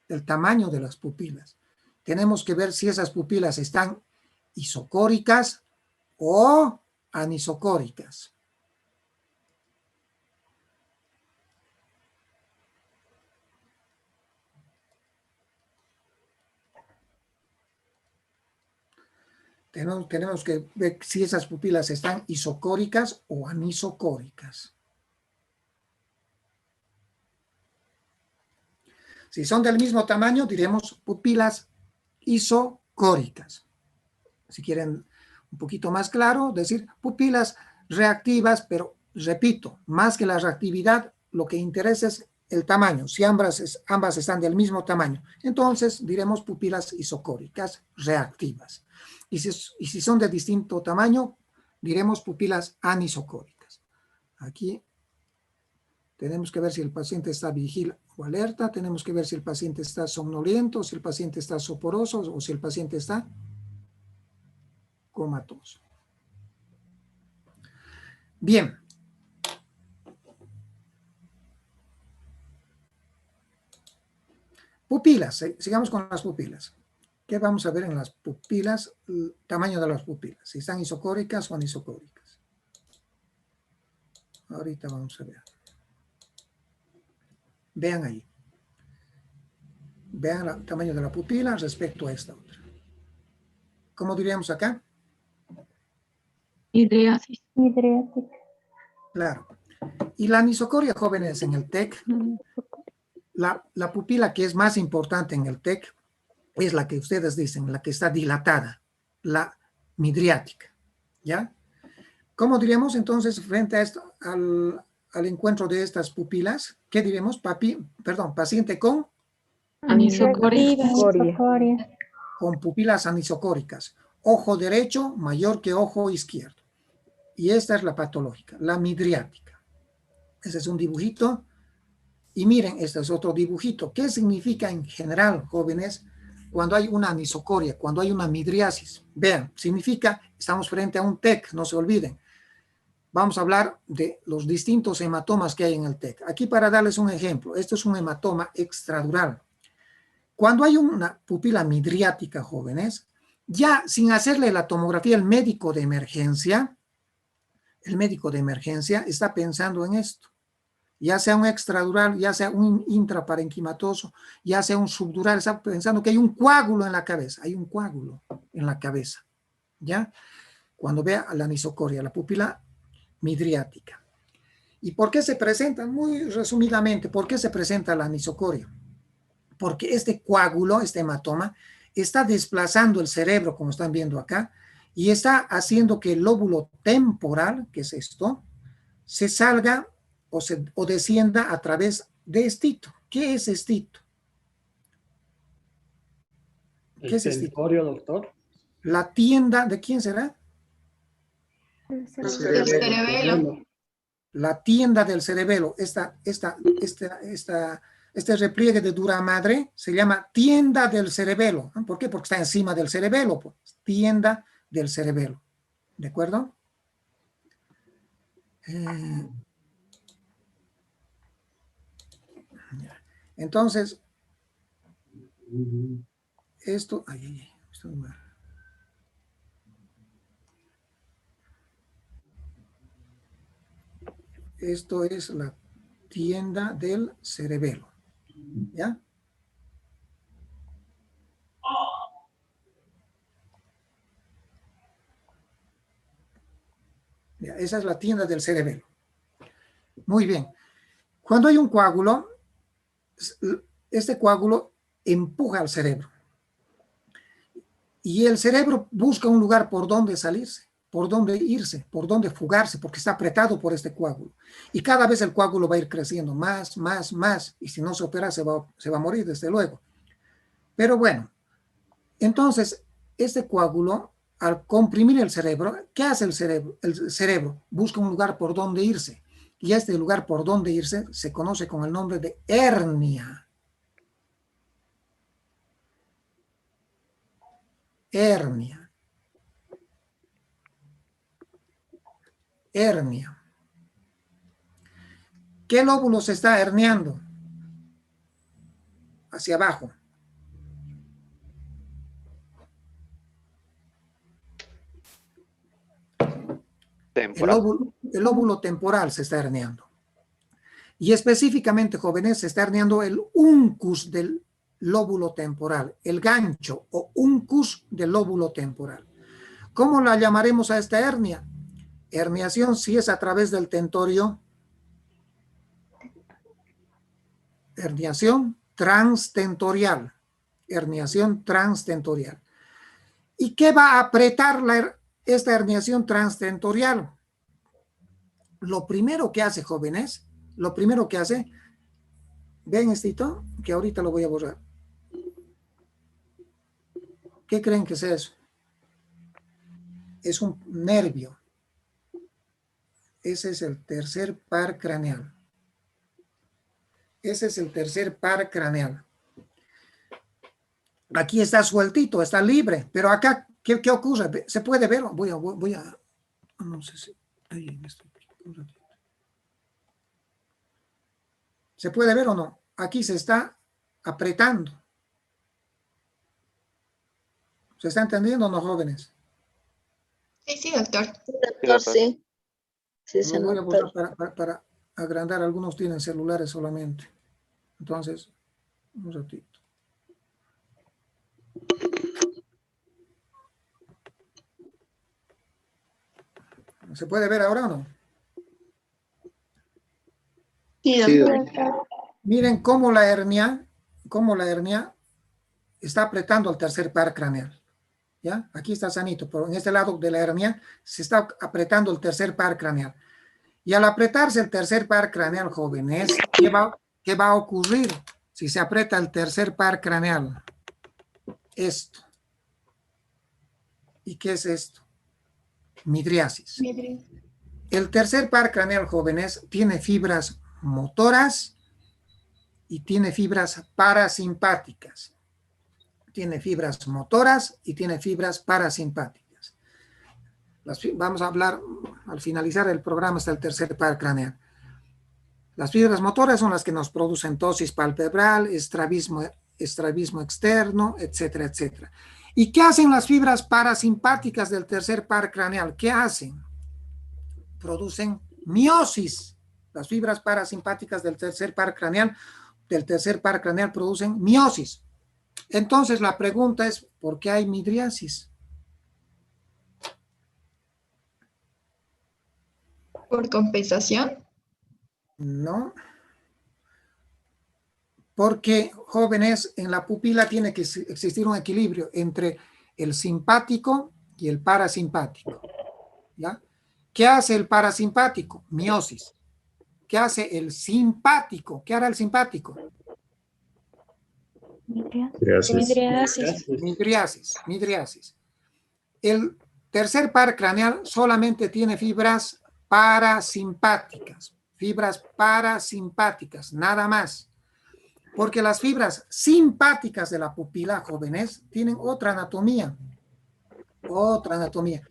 El tamaño de las pupilas. Tenemos que ver si esas pupilas están isocóricas o anisocóricas. Tenemos que ver si esas pupilas están isocóricas o anisocóricas. Si son del mismo tamaño, diremos pupilas isocóricas. Si quieren un poquito más claro, decir pupilas reactivas, pero repito, más que la reactividad, lo que interesa es el tamaño. Si ambas están del mismo tamaño, entonces diremos pupilas isocóricas reactivas. Y si son de distinto tamaño, diremos pupilas anisocóricas. Aquí tenemos que ver si el paciente está vigil o alerta, tenemos que ver si el paciente está somnoliento, si el paciente está soporoso o si el paciente está comatoso. Bien. Pupilas, sigamos con las pupilas. ¿Qué vamos a ver en las pupilas? El tamaño de las pupilas, si están isocóricas o anisocóricas. Ahorita vamos a ver. Vean ahí. Vean el tamaño de la pupila respecto a esta otra. ¿Cómo diríamos acá? Hidriasis. Hidriática. Claro. Y la anisocoria, jóvenes, en el TEC, la pupila que es más importante en el TEC es la que ustedes dicen, la que está dilatada, la midriática. ¿Ya? ¿Cómo diríamos entonces frente a esto, al encuentro de estas pupilas? ¿Qué diremos? Paciente con Anisocoria. con pupilas anisocóricas. Ojo derecho mayor que ojo izquierdo. Y esta es la patológica, la midriática. Ese es un dibujito. Y miren, este es otro dibujito. ¿Qué significa en general, jóvenes, cuando hay una anisocoria, cuando hay una midriasis? Vean, significa, estamos frente a un TEC, no se olviden. Vamos a hablar de los distintos hematomas que hay en el TEC. Aquí para darles un ejemplo, esto es un hematoma extradural. Cuando hay una pupila midriática, jóvenes, ya sin hacerle la tomografía, el médico de emergencia está pensando en esto. Ya sea un extradural, ya sea un intraparenquimatoso, ya sea un subdural, está pensando que hay un coágulo en la cabeza. Hay un coágulo en la cabeza. ¿Ya? Cuando vea la anisocoria, la pupila midriática. ¿Y por qué se presenta? Muy resumidamente, ¿por qué se presenta la anisocoria? Porque este coágulo, este hematoma, está desplazando el cerebro, como están viendo acá, y está haciendo que el lóbulo temporal, que es esto, se salga o descienda a través de estito. ¿Qué es estito? ¿Qué es estito? Doctor. La tienda, ¿de quién será? El cerebelo. La tienda del cerebelo. Este repliegue de dura madre se llama tienda del cerebelo. ¿Por qué? Porque está encima del cerebelo. Pues. Tienda del cerebelo. ¿De acuerdo? Entonces, esto... estoy mal. Esto es la tienda del cerebelo. ¿Ya? Ya, esa es la tienda del cerebelo. Muy bien. Cuando hay un coágulo, este coágulo empuja al cerebro. Y el cerebro busca un lugar por donde salirse, por donde irse, por donde fugarse, porque está apretado por este coágulo. Y cada vez el coágulo va a ir creciendo más, más, más. Y si no se opera, se va a morir, desde luego. Pero bueno, entonces, este coágulo, al comprimir el cerebro, ¿qué hace el cerebro? El cerebro busca un lugar por donde irse. Y este lugar por donde irse se conoce con el nombre de hernia. Hernia. Hernia. ¿Qué lóbulo se está herniando? Hacia abajo. El lóbulo temporal se está herniando. Y específicamente, jóvenes, se está herniando el uncus del lóbulo temporal, el gancho o uncus del lóbulo temporal. ¿Cómo la llamaremos a esta hernia? Herniación si es a través del tentorio. Herniación transtentorial. Herniación transtentorial. ¿Y qué va a apretar esta herniación transtentorial? Lo primero que hace, jóvenes, lo primero que hace, ven estito, que ahorita lo voy a borrar. ¿Qué creen que es eso? Es un nervio. Ese es el tercer par craneal. Ese es el tercer par craneal. Aquí está sueltito, está libre, pero acá, ¿qué ocurre? ¿Se puede ver? Voy a no sé si... Ahí está. ¿Se puede ver o no? Aquí se está apretando. ¿Se está entendiendo o no, jóvenes? Sí, sí, doctor. Doctor, sí. Sí, se Lo voy a nota. buscar para agrandar. Algunos tienen celulares solamente. Entonces, un ratito. ¿Se puede ver ahora o no? Sí, Sí, doctor. doctor. Miren cómo la hernia está apretando al tercer par craneal. ¿Ya? Aquí está sanito, pero en este lado de la hernia se está apretando el tercer par craneal. Y al apretarse el tercer par craneal, jóvenes, ¿qué va a ocurrir si se aprieta el tercer par craneal? Esto. ¿Y qué es esto? Midriasis. El tercer par craneal, jóvenes, tiene fibras motoras y tiene fibras parasimpáticas. Tiene fibras motoras y tiene fibras parasimpáticas. Vamos a hablar, al finalizar el programa, hasta el tercer par craneal. Las fibras motoras son las que nos producen ptosis palpebral, estrabismo externo, etcétera, etcétera. ¿Y qué hacen las fibras parasimpáticas del tercer par craneal? ¿Qué hacen? Producen miosis. Las fibras parasimpáticas del tercer par craneal producen miosis. Entonces la pregunta es, ¿por qué hay midriasis? ¿Por compensación? No. Porque, jóvenes, en la pupila tiene que existir un equilibrio entre el simpático y el parasimpático. ¿Ya? ¿Qué hace el parasimpático? Miosis. ¿Qué hace el simpático? ¿Qué hará el simpático? Midriasis. El tercer par craneal solamente tiene fibras parasimpáticas. Fibras parasimpáticas, nada más. Porque las fibras simpáticas de la pupila, jóvenes, tienen otra anatomía. Otra anatomía.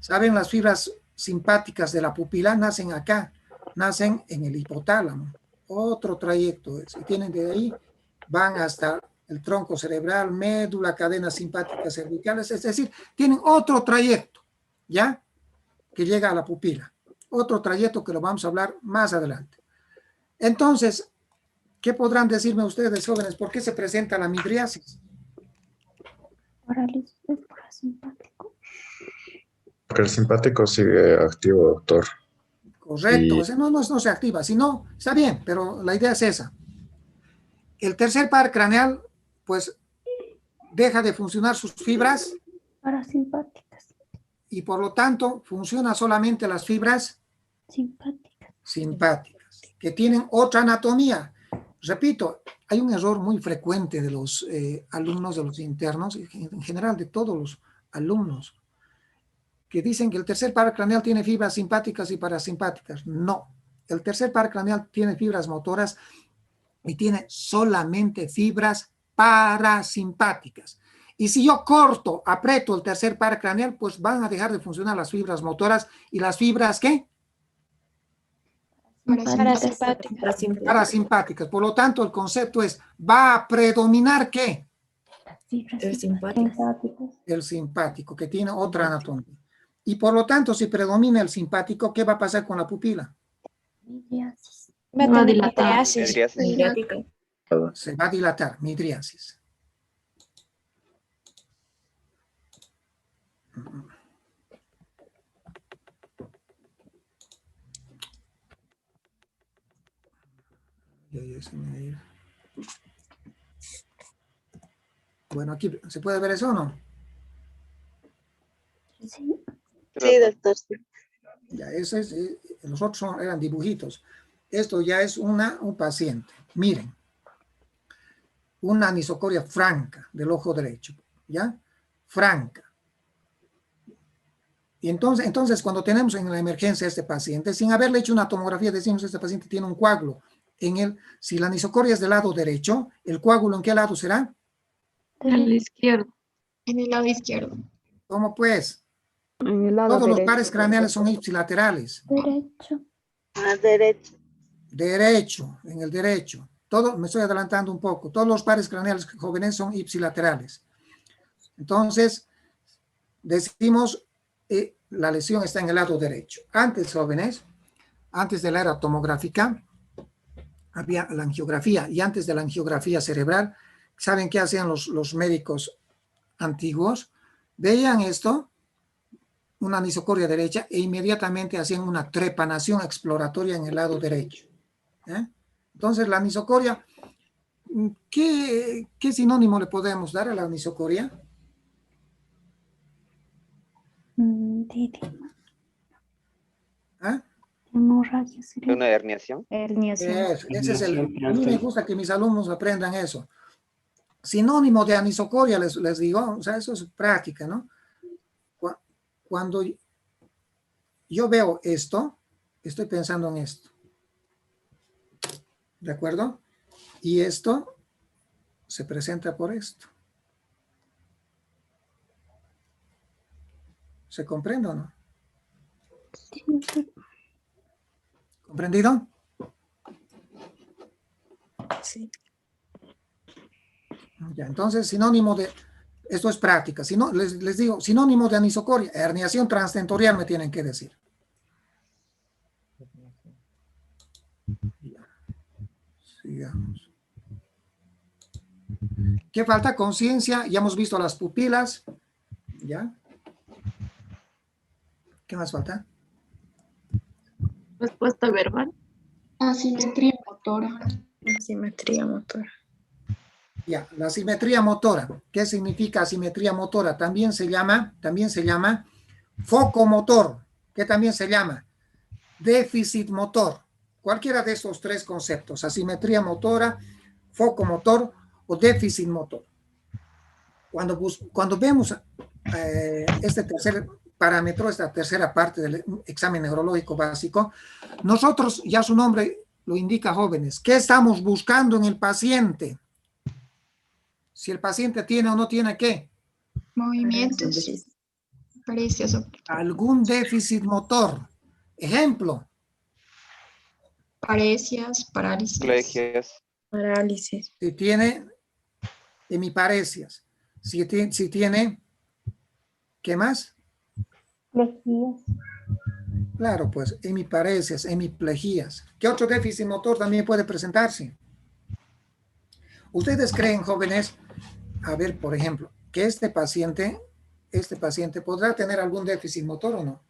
¿Saben? Las fibras simpáticas de la pupila nacen acá, nacen en el hipotálamo. Otro trayecto es. Y tienen de ahí, van hasta el tronco cerebral, médula, cadenas simpáticas cervicales, es decir, tienen otro trayecto, ¿ya? Que llega a la pupila. Otro trayecto que lo vamos a hablar más adelante. Entonces, ¿qué podrán decirme ustedes, jóvenes? ¿Por qué se presenta la midriasis? Parálisis parasimpático. Porque el simpático sigue activo, doctor. Correcto, Y- ese no se activa, si no, está bien, pero la idea es esa. El tercer par craneal, pues, deja de funcionar sus fibras Parasimpáticas. y por lo tanto funciona solamente las fibras Simpáticas. simpáticas, que tienen otra anatomía. Repito, hay un error muy frecuente de los alumnos, de los internos, en general de todos los alumnos, que dicen que el tercer par craneal tiene fibras simpáticas y parasimpáticas. No, el tercer par craneal tiene fibras motoras y tiene solamente fibras parasimpáticas. Y si yo corto, aprieto el tercer par craneal, pues van a dejar de funcionar las fibras motoras y las fibras, ¿qué? Parasimpáticas. Parasimpáticas. Por lo tanto, el concepto es, va a predominar, ¿qué? Fibras simpáticas. El simpático, que tiene otra anatomía. Y por lo tanto, si predomina el simpático, ¿qué va a pasar con la pupila? Midriasis. Va a tener midriasis. Midriasis. Se va a dilatar, midriasis. Ya se me ha ido. Bueno, aquí, ¿se puede ver eso o no? Sí. Sí, doctor. Sí. Ya, ese es, los otros eran dibujitos. Esto ya es un paciente. Miren, una anisocoria franca del ojo derecho, ¿ya? Franca. Y entonces cuando tenemos en la emergencia a este paciente, sin haberle hecho una tomografía, decimos que este paciente tiene un coágulo. Si la anisocoria es del lado derecho, ¿el coágulo en qué lado será? Al izquierdo. En el lado izquierdo. ¿Cómo pues? En el lado Todos los derecho. pares craneales son ipsilaterales. Derecho. A derecho. Derecho, en el derecho. Me estoy adelantando un poco. Todos los pares craneales jóvenes son ipsilaterales. Entonces, decimos, la lesión está en el lado derecho. Antes, jóvenes, antes de la era tomográfica, había la angiografía. Y antes de la angiografía cerebral, ¿saben qué hacían los médicos antiguos? Veían esto, una anisocoria derecha, e inmediatamente hacían una trepanación exploratoria en el lado derecho. Entonces, la anisocoria, ¿qué sinónimo le podemos dar a la anisocoria? ¿Ah? Hemorragia cerebral. ¿Una herniación? Ese es a mí me gusta que mis alumnos aprendan eso. Sinónimo de anisocoria, les digo, o sea, eso es práctica, ¿no? Cuando yo veo esto, estoy pensando en esto. ¿De acuerdo? Y esto se presenta por esto. ¿Se comprende o no? ¿Comprendido? Sí. Ya, entonces, sinónimo de... Esto es práctica. Si no, les digo, sinónimo de anisocoria, herniación transtentorial me tienen que decir. Ya. Sigamos. ¿Qué falta? Conciencia. Ya hemos visto las pupilas. ¿Ya? ¿Qué más falta? Respuesta verbal. Asimetría motora. Asimetría motora. Ya, la asimetría motora. ¿Qué significa asimetría motora? También se llama foco motor. ¿Qué también se llama? Déficit motor. Cualquiera de estos tres conceptos, asimetría motora, foco motor o déficit motor. Cuando vemos este tercer parámetro, esta tercera parte del examen neurológico básico, nosotros, ya su nombre lo indica, jóvenes, ¿qué estamos buscando en el paciente? Si el paciente tiene o no tiene, ¿qué? Movimientos. Parecias o Algún déficit motor. Ejemplo, parecias, parálisis. Plegias. Parálisis. si tiene hemiparesias, si tiene, ¿qué más? Lejías. Claro, pues hemiparesias, hemiplejías. ¿Qué otro déficit motor también puede presentarse? ¿Ustedes creen, jóvenes, a ver, por ejemplo, que este paciente podrá tener algún déficit motor o no?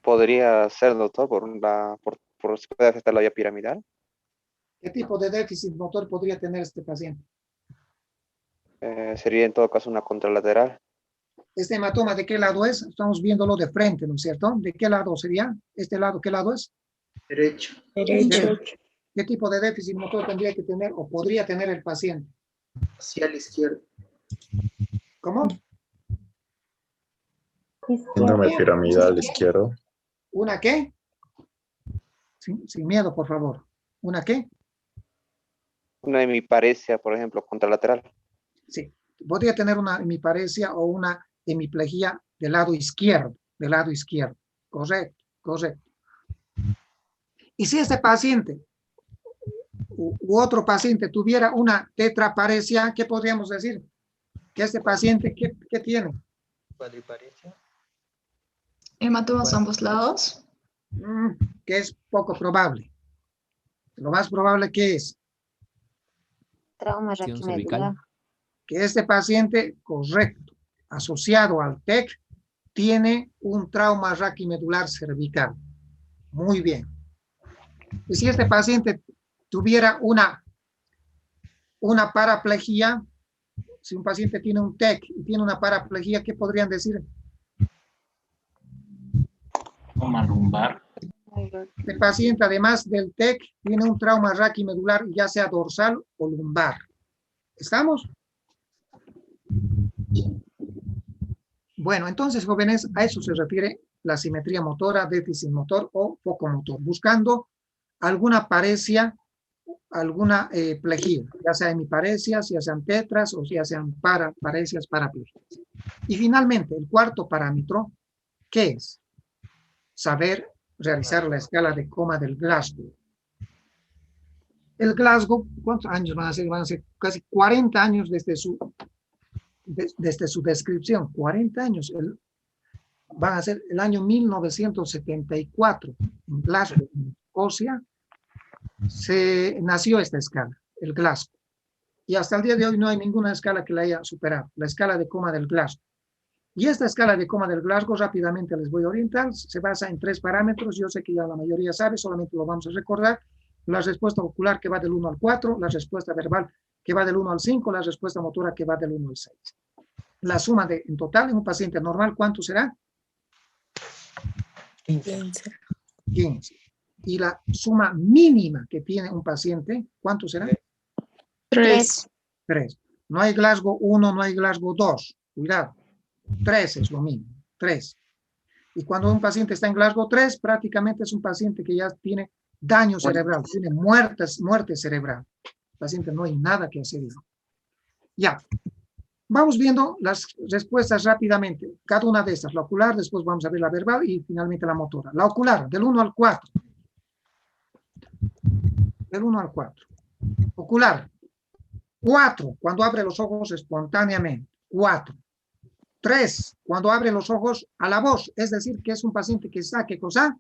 Podría ser, doctor, por si puede afectar la vía piramidal. ¿Qué tipo de déficit motor podría tener este paciente? Sería en todo caso una contralateral. ¿Este hematoma de qué lado es? Estamos viéndolo de frente, ¿no es cierto? ¿De qué lado sería? ¿Este lado qué lado es? Derecho. Derecho. ¿Qué tipo de déficit motor tendría que tener o podría tener el paciente? Hacia la izquierda. ¿Cómo? Síndrome Izquierda. piramidal izquierdo. ¿Una qué? Sin miedo, por favor. ¿Una qué? Una hemiparesia, por ejemplo, contralateral. Sí. Podría tener una hemiparesia o una hemiplegia del lado izquierdo. Del lado izquierdo. Correcto, correcto. Y si este paciente u otro paciente tuviera una tetraparesia, ¿qué podríamos decir? Que este paciente, ¿qué tiene? Cuadriparesia. Hematomas a ambos lados. Que es poco probable. Lo más probable que es Trauma raquimedular. que este paciente, correcto, asociado al TEC, tiene un trauma raquimedular cervical. Muy bien. Y si este paciente tuviera una paraplegia, si un paciente tiene un TEC y tiene una paraplegia, ¿qué podrían decir? Trauma lumbar. Este paciente, además del TEC, tiene un trauma raquimedular, ya sea dorsal o lumbar. ¿Estamos? Bueno, entonces, jóvenes, a eso se refiere la simetría motora, déficit motor o focomotor, buscando alguna paresia, alguna plejía, ya sea hemiparesias, ya sean tetras o ya sean paraplegias. Y finalmente, el cuarto parámetro, ¿qué es? Saber realizar la escala de coma del Glasgow. El Glasgow, ¿cuántos años van a ser? Van a ser casi 40 años desde su descripción. 40 años. Van a ser el año 1974. En Glasgow, en Escocia, se nació esta escala, el Glasgow. Y hasta el día de hoy no hay ninguna escala que la haya superado. La escala de coma del Glasgow. Y esta escala de coma del Glasgow, rápidamente les voy a orientar, se basa en 3 parámetros. Yo sé que ya la mayoría sabe, solamente lo vamos a recordar. La respuesta ocular que va del 1 al 4, la respuesta verbal que va del 1 al 5, la respuesta motora que va del 1 al 6. La suma en total en un paciente normal, ¿cuánto será? 15. 15. Y la suma mínima que tiene un paciente, ¿cuánto será? 3. 3. No hay Glasgow 1, no hay Glasgow 2. Cuidado. 3 es lo mínimo. 3. Y cuando un paciente está en Glasgow 3, prácticamente es un paciente que ya tiene daño cerebral, tiene muerte cerebral. El paciente no hay nada que hacer. Ya. Vamos viendo las respuestas rápidamente. Cada una de estas. La ocular, después vamos a ver la verbal y finalmente la motora. La ocular, del 1 al 4. Del 1 al 4. Ocular. 4, cuando abre los ojos espontáneamente. 4. 3, cuando abre los ojos a la voz. Es decir, que es un paciente que está, ¿qué cosa?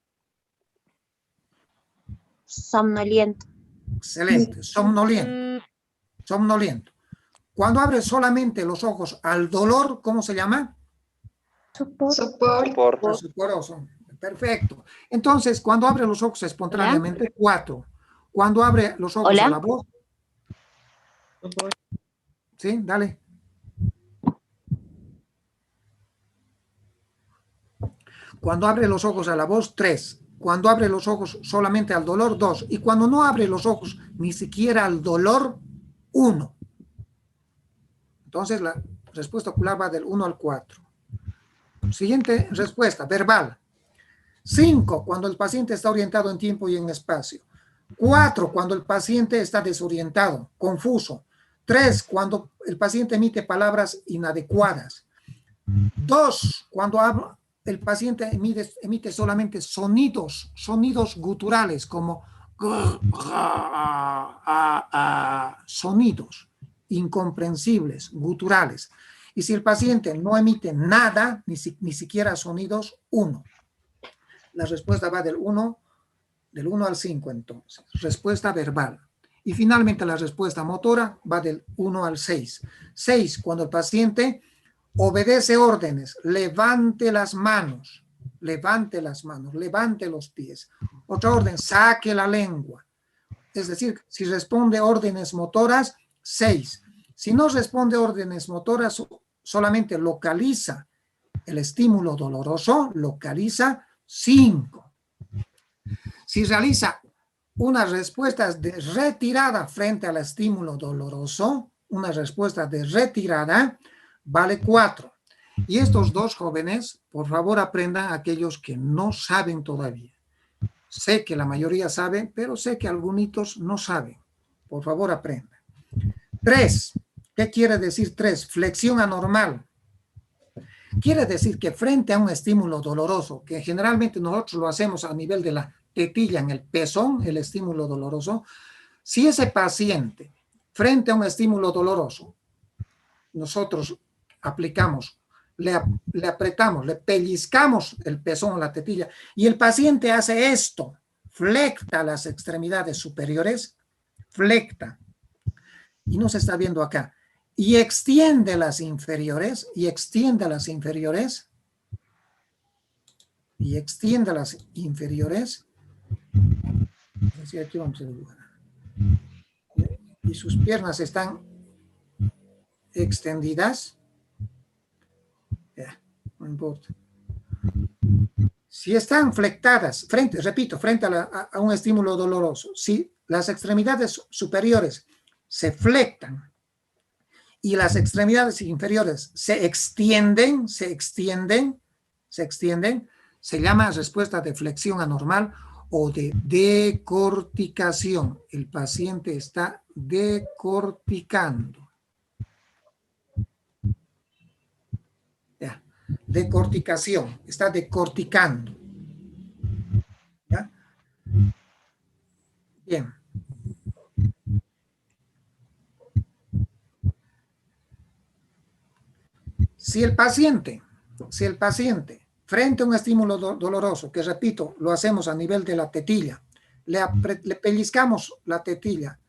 Somnoliento. Excelente. Somnoliento. Somnoliento. Cuando abre solamente los ojos al dolor, ¿cómo se llama? Sopor. Soporoso. Perfecto. Entonces, cuando abre los ojos espontáneamente, 4. Cuando abre los ojos a la voz. Sí, dale. Cuando abre los ojos a la voz, 3. Cuando abre los ojos solamente al dolor, 2. Y cuando no abre los ojos ni siquiera al dolor, 1. Entonces la respuesta ocular va del 1 al 4. Siguiente respuesta, verbal. 5, cuando el paciente está orientado en tiempo y en espacio. 4, cuando el paciente está desorientado, confuso. 3, cuando el paciente emite palabras inadecuadas. 2, cuando habla, el paciente emite solamente sonidos guturales como sonidos incomprensibles, guturales. Y si el paciente no emite nada, ni siquiera sonidos, 1. La respuesta va del 1 al 5 entonces. Respuesta verbal. Y finalmente la respuesta motora va del 1 al 6. 6, cuando el paciente obedece órdenes, levante las manos, levante los pies. Otra orden, saque la lengua. Es decir, si responde órdenes motoras, 6. Si no responde órdenes motoras, solamente localiza el estímulo doloroso, localiza 5. Si realiza unas respuestas de retirada frente al estímulo doloroso, una respuesta de retirada, vale 4. Y estos dos jóvenes, por favor, aprendan aquellos que no saben todavía. Sé que la mayoría sabe, pero sé que algunos no saben. Por favor, aprendan. 3. ¿Qué quiere decir 3? Flexión anormal. Quiere decir que frente a un estímulo doloroso, que generalmente nosotros lo hacemos a nivel de la tetilla en el pezón, el estímulo doloroso, si ese paciente, frente a un estímulo doloroso, nosotros aplicamos, le apretamos, le pellizcamos el pezón o la tetilla, y el paciente hace esto, flecta las extremidades superiores, flecta, y no se está viendo acá, y extiende las inferiores, y extiende las inferiores, y extiende las inferiores, así aquí vamos a dibujar, y sus piernas están extendidas, ya, no importa. Si están flectadas, frente a un estímulo doloroso, si las extremidades superiores se flectan y las extremidades inferiores se extienden, se llama respuesta de flexión anormal o de decorticación. El paciente está decorticando. Ya. Decorticación, está decorticando. ¿Ya? Bien. Si el paciente, frente a un estímulo doloroso, que repito, lo hacemos a nivel de la tetilla, le pellizcamos la tetilla,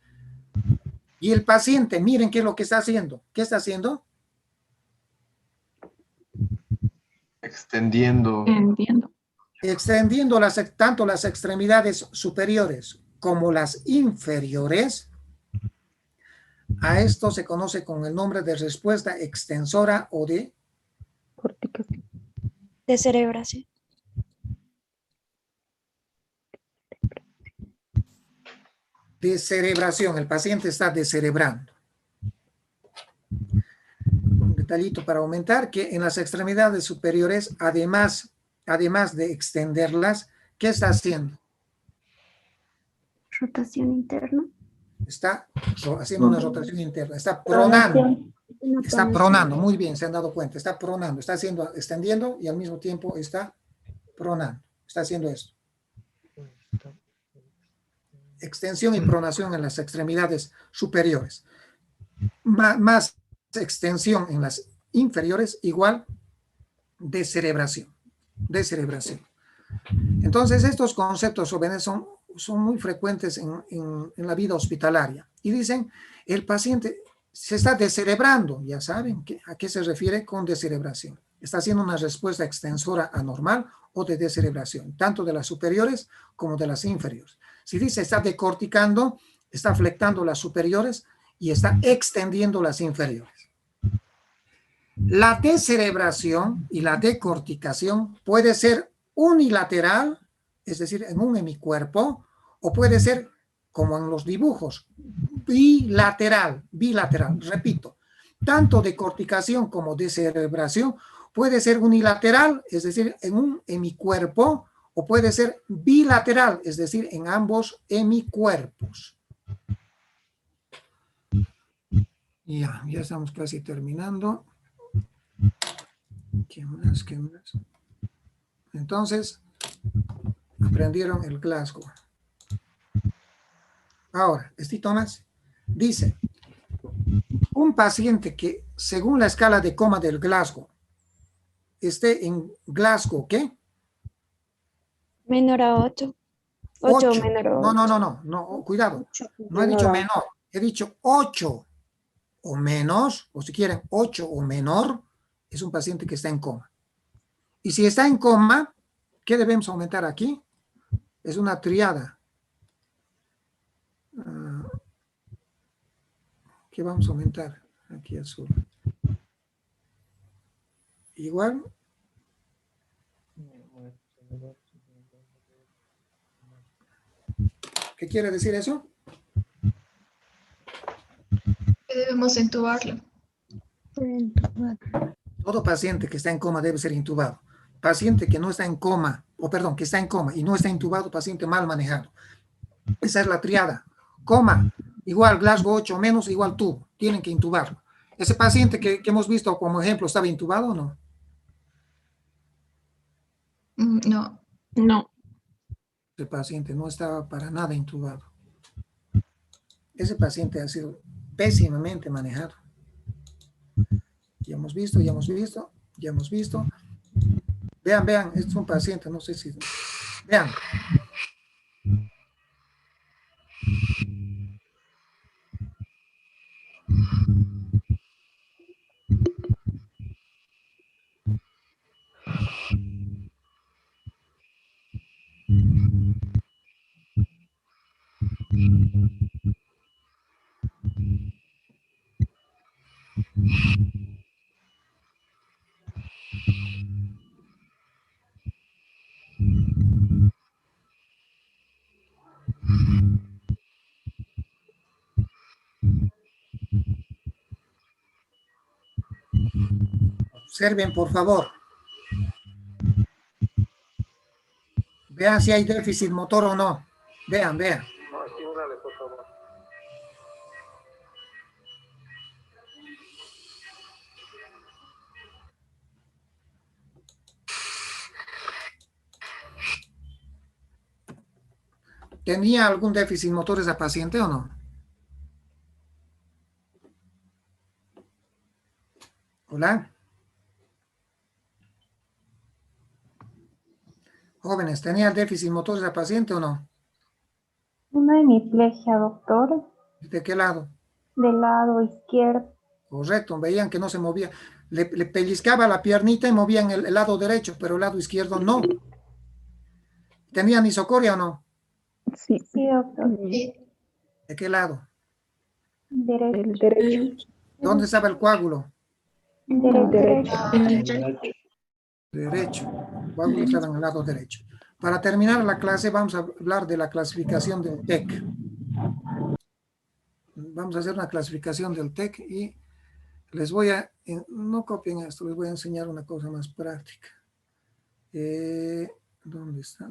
y el paciente, miren qué es lo que está haciendo. ¿Qué está haciendo? Extendiendo. Extendiendo tanto las extremidades superiores como las inferiores. A esto se conoce con el nombre de respuesta extensora o de Corticación. Descerebración. descerebración. El paciente está descerebrando. Un detallito para aumentar, que en las extremidades superiores, además de extenderlas, ¿qué está haciendo? Rotación interna. Está haciendo una rotación interna, está pronando. Está pronando, muy bien, se han dado cuenta, está pronando, está extendiendo y al mismo tiempo está pronando, está haciendo esto. Extensión y pronación en las extremidades superiores. Más extensión en las inferiores, igual descerebración. Entonces, estos conceptos jóvenes son muy frecuentes en la vida hospitalaria. Y dicen, el paciente se está descerebrando. Ya saben a qué se refiere con descerebración. Está haciendo una respuesta extensora anormal o de descerebración, tanto de las superiores como de las inferiores. Si dice está decorticando, está flectando las superiores y está extendiendo las inferiores. La descerebración y la decorticación puede ser unilateral, es decir, en un hemicuerpo, o puede ser, como en los dibujos, bilateral. Repito, tanto decorticación como descerebración puede ser unilateral, es decir, en un hemicuerpo, o puede ser bilateral, es decir, en ambos hemicuerpos. Ya estamos casi terminando. ¿Qué más? ¿Qué más? Entonces, aprendieron el Glasgow. Ahora, Tomás dice, un paciente que según la escala de coma del Glasgow esté en Glasgow, ¿qué? Menor a 8. 8 8. menor a No, cuidado. No he dicho menor, he dicho 8 o menos, o si quieren 8 o menor, es un paciente que está en coma. Y si está en coma, ¿qué debemos aumentar aquí? Es una triada. ¿Qué vamos a aumentar? Aquí azul. Igual. ¿Qué quiere decir eso? Que debemos entubarlo. Todo paciente que está en coma debe ser intubado. Paciente que no está en coma, que está en coma y no está intubado, paciente mal manejado. Esa es la triada. Coma, igual Glasgow 8 menos, igual tubo. Tienen que intubarlo. Ese paciente que hemos visto como ejemplo, ¿estaba intubado o no? No. No. Ese paciente no estaba para nada intubado. Ese paciente ha sido pésimamente manejado. Ya hemos visto. Vean, este es un paciente, no sé si... Vean. Observen, por favor. Vean si hay déficit motor o no. Vean. ¿Tenía algún déficit motor esa paciente o no? Hola. Jóvenes, ¿tenía el déficit motor esa paciente o no? Una hemiplegia, doctor, ¿De qué lado? del lado izquierdo. Correcto, veían que no se movía. Le pellizcaba la piernita y movían el lado derecho, pero el lado izquierdo no. ¿Tenía nisocoria o no? Sí, doctor. ¿De qué lado? Derecho. ¿Dónde estaba el coágulo? Derecho. Derecho. El coágulo estaba en el lado derecho. Para terminar la clase vamos a hablar de la clasificación del TEC. Vamos a hacer una clasificación del TEC y les voy a, no copien esto, les voy a enseñar una cosa más práctica. ¿Dónde está?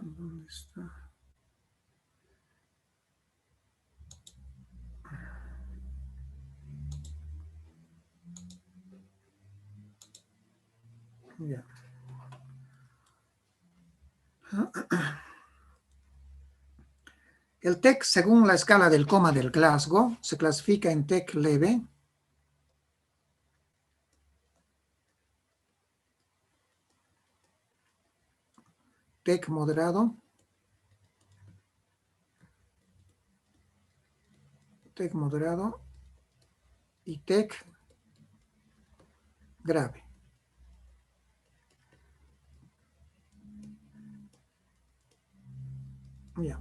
Ya. El TEC, según la escala del coma del Glasgow, se clasifica en TEC leve, TEC moderado, y TEC grave. Ya.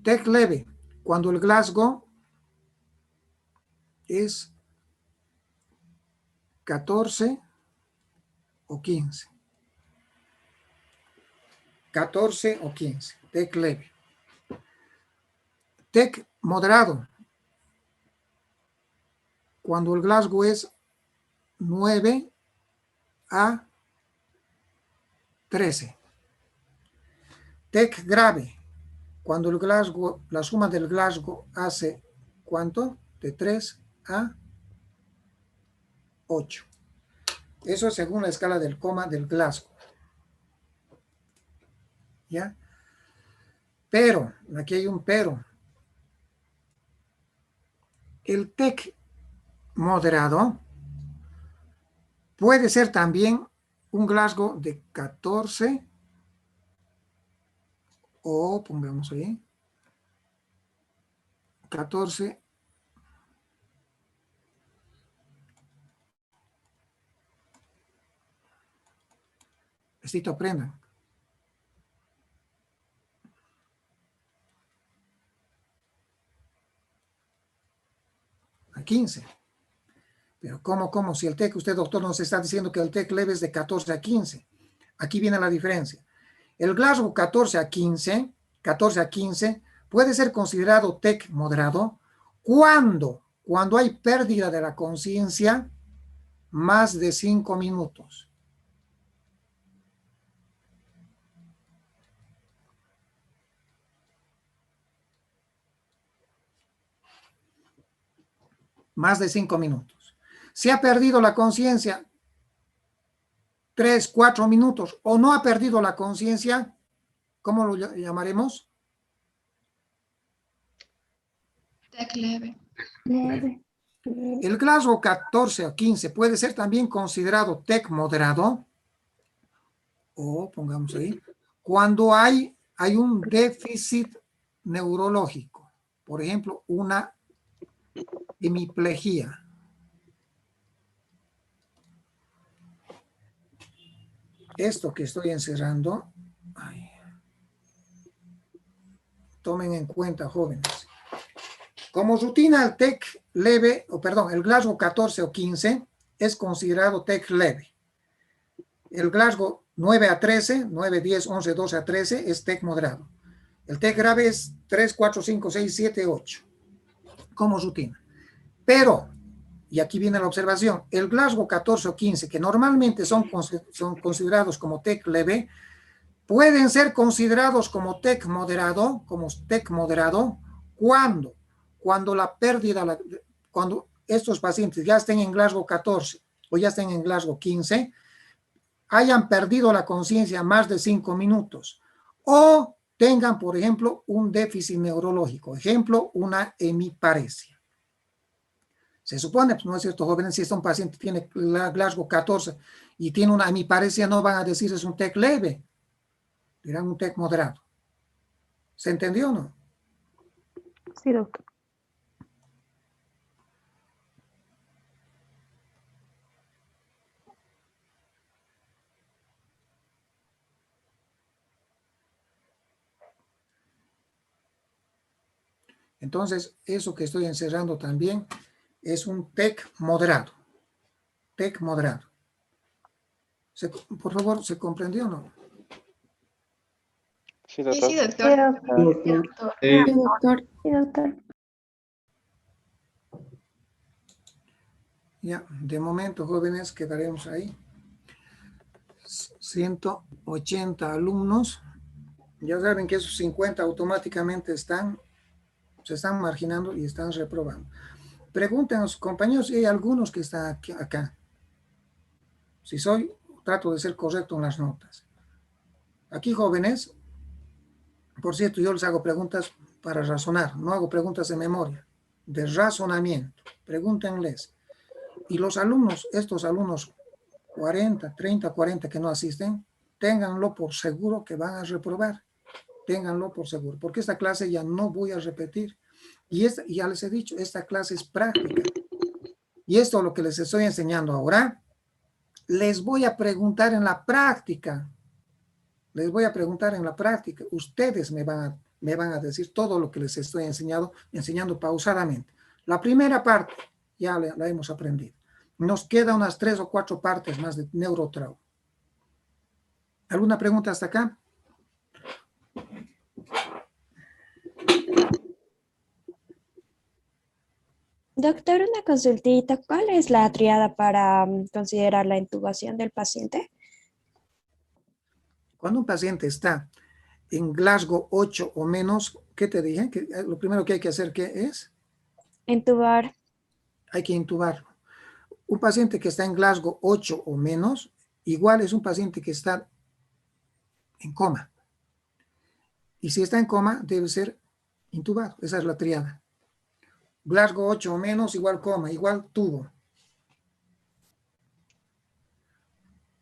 TEC leve, cuando el Glasgow es 14 o 15. 14 o 15, TEC leve. TEC moderado, cuando el Glasgow es 9 a 13. TEC grave, cuando el Glasgow, la suma del Glasgow hace, ¿cuánto? De 3 a 8. Eso es según la escala del coma del Glasgow. ¿Ya? Pero, aquí hay un pero. El TEC moderado puede ser también un Glasgow de 14 o, pongamos ahí, 14. Necesito aprendan. A 15. Pero ¿cómo? Si el TEC, usted doctor nos está diciendo que el TEC leve es de 14 a 15. Aquí viene la diferencia. El Glasgow 14 a 15 puede ser considerado TEC moderado cuando hay pérdida de la conciencia más de 5 minutos. Más de 5 minutos. Si ha perdido la conciencia 3, 4 minutos o no ha perdido la conciencia, ¿cómo lo llamaremos? TEC leve. Leve. El Glasgow 14 o 15 puede ser también considerado TEC moderado, o pongamos ahí, cuando hay un déficit neurológico, por ejemplo, una hemiplegia. Esto que estoy encerrando, tomen en cuenta, jóvenes. Como rutina, el TEC leve, el Glasgow 14 o 15 es considerado TEC leve. El Glasgow 9 a 13, 9, 10, 11, 12 a 13 es TEC moderado. El TEC grave es 3, 4, 5, 6, 7, 8. Como rutina. Pero, y aquí viene la observación, el Glasgow 14 o 15, que normalmente son considerados como TEC leve, pueden ser considerados como TEC moderado, cuando la pérdida, cuando estos pacientes ya estén en Glasgow 14 o ya estén en Glasgow 15, hayan perdido la conciencia más de 5 minutos o tengan, por ejemplo, un déficit neurológico, ejemplo, una hemiparesia. Se supone, pues no es cierto, jóvenes, si un paciente tiene la Glasgow 14 y tiene una hemiparesia, no van a decir es un TEC leve, dirán un TEC moderado. ¿Se entendió o no? Sí, doctor. Entonces, eso que estoy encerrando también es un TEC moderado. TEC moderado. Por favor, ¿se comprendió o no? Sí, Sí, doctor. sí, Sí, doctor. doctor. Sí, doctor. Sí, doctor. Sí, doctor. Ya, de momento, jóvenes, quedaremos ahí. 180 alumnos. Ya saben que esos 50 automáticamente se están marginando y están reprobando. Pregunten a sus compañeros si hay algunos que están acá. Si trato de ser correcto en las notas. Aquí, jóvenes, por cierto, yo les hago preguntas para razonar, no hago preguntas de memoria, de razonamiento. Pregúntenles. Y los alumnos, estos alumnos 40, 30, 40 que no asisten, ténganlo por seguro que van a reprobar. Ténganlo por seguro, porque esta clase ya no voy a repetir. Y ya les he dicho, esta clase es práctica. Y esto es lo que les estoy enseñando ahora. Les voy a preguntar en la práctica. Les voy a preguntar en la práctica. Ustedes me van a decir todo lo que les estoy enseñando pausadamente. La primera parte ya la hemos aprendido. Nos quedan unas 3 o 4 partes más de neurotrauma. ¿Alguna pregunta hasta acá? Doctor, una consultita. ¿Cuál es la triada para considerar la intubación del paciente? Cuando un paciente está en Glasgow 8 o menos, ¿qué te dije? Que lo primero que hay que hacer, ¿qué es? Intubar. Hay que intubarlo. un paciente que está en Glasgow 8 o menos, igual es un paciente que está en coma. Y si está en coma, debe ser intubado. Esa es la triada. Glasgow 8 o menos, igual coma, igual tubo.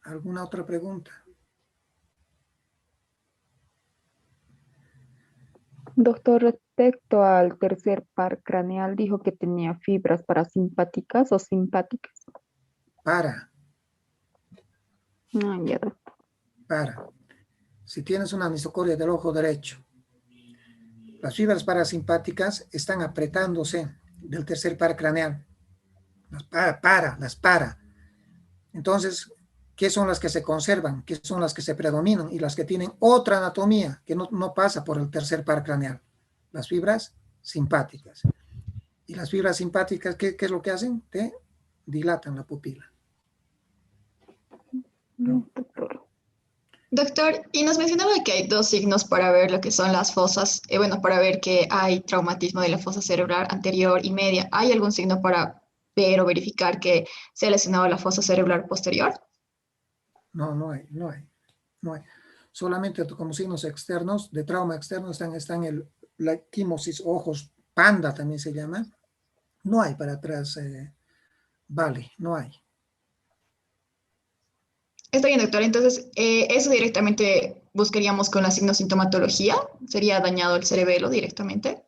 ¿Alguna otra pregunta? Doctor, respecto al tercer par craneal, dijo que tenía fibras parasimpáticas o simpáticas. Para. Ah, ya, doctor. Para. Si tienes una anisocoria del ojo derecho, las fibras parasimpáticas están apretándose del tercer par craneal. Las para. Entonces, ¿qué son las que se conservan? ¿Qué son las que se predominan? Y las que tienen otra anatomía que no pasa por el tercer par craneal. Las fibras simpáticas. Y las fibras simpáticas, ¿qué es lo que hacen? Te dilatan la pupila. ¿No? Doctor, y nos mencionaba que hay dos signos para ver lo que son las fosas, bueno, para ver que hay traumatismo de la fosa cerebral anterior y media. ¿Hay algún signo para ver o verificar que se ha lesionado la fosa cerebral posterior? No hay. Solamente como signos externos, de trauma externo, están la quimosis, ojos, panda también se llama. No hay para atrás, vale, no hay. Está bien, doctor. Entonces, eso directamente buscaríamos con la signosintomatología. ¿Sería dañado el cerebelo directamente?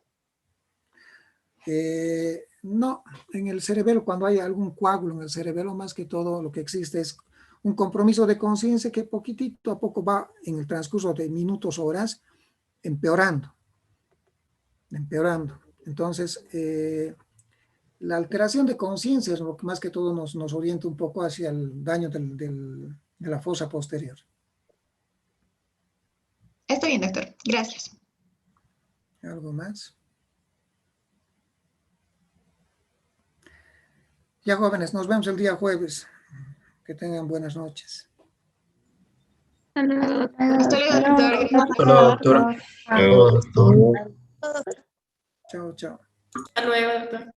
No, en el cerebelo, cuando hay algún coágulo en el cerebelo, más que todo lo que existe es un compromiso de conciencia que poquitito a poco va en el transcurso de minutos, horas, empeorando. Entonces, la alteración de conciencia es lo que más que todo nos orienta un poco hacia el daño de la fosa posterior. Está bien, doctor. Gracias. ¿Algo más? Ya, jóvenes, nos vemos el día jueves. Que tengan buenas noches. Hasta luego, doctor. Hola, doctora. Chao, chao. Hasta luego, doctor.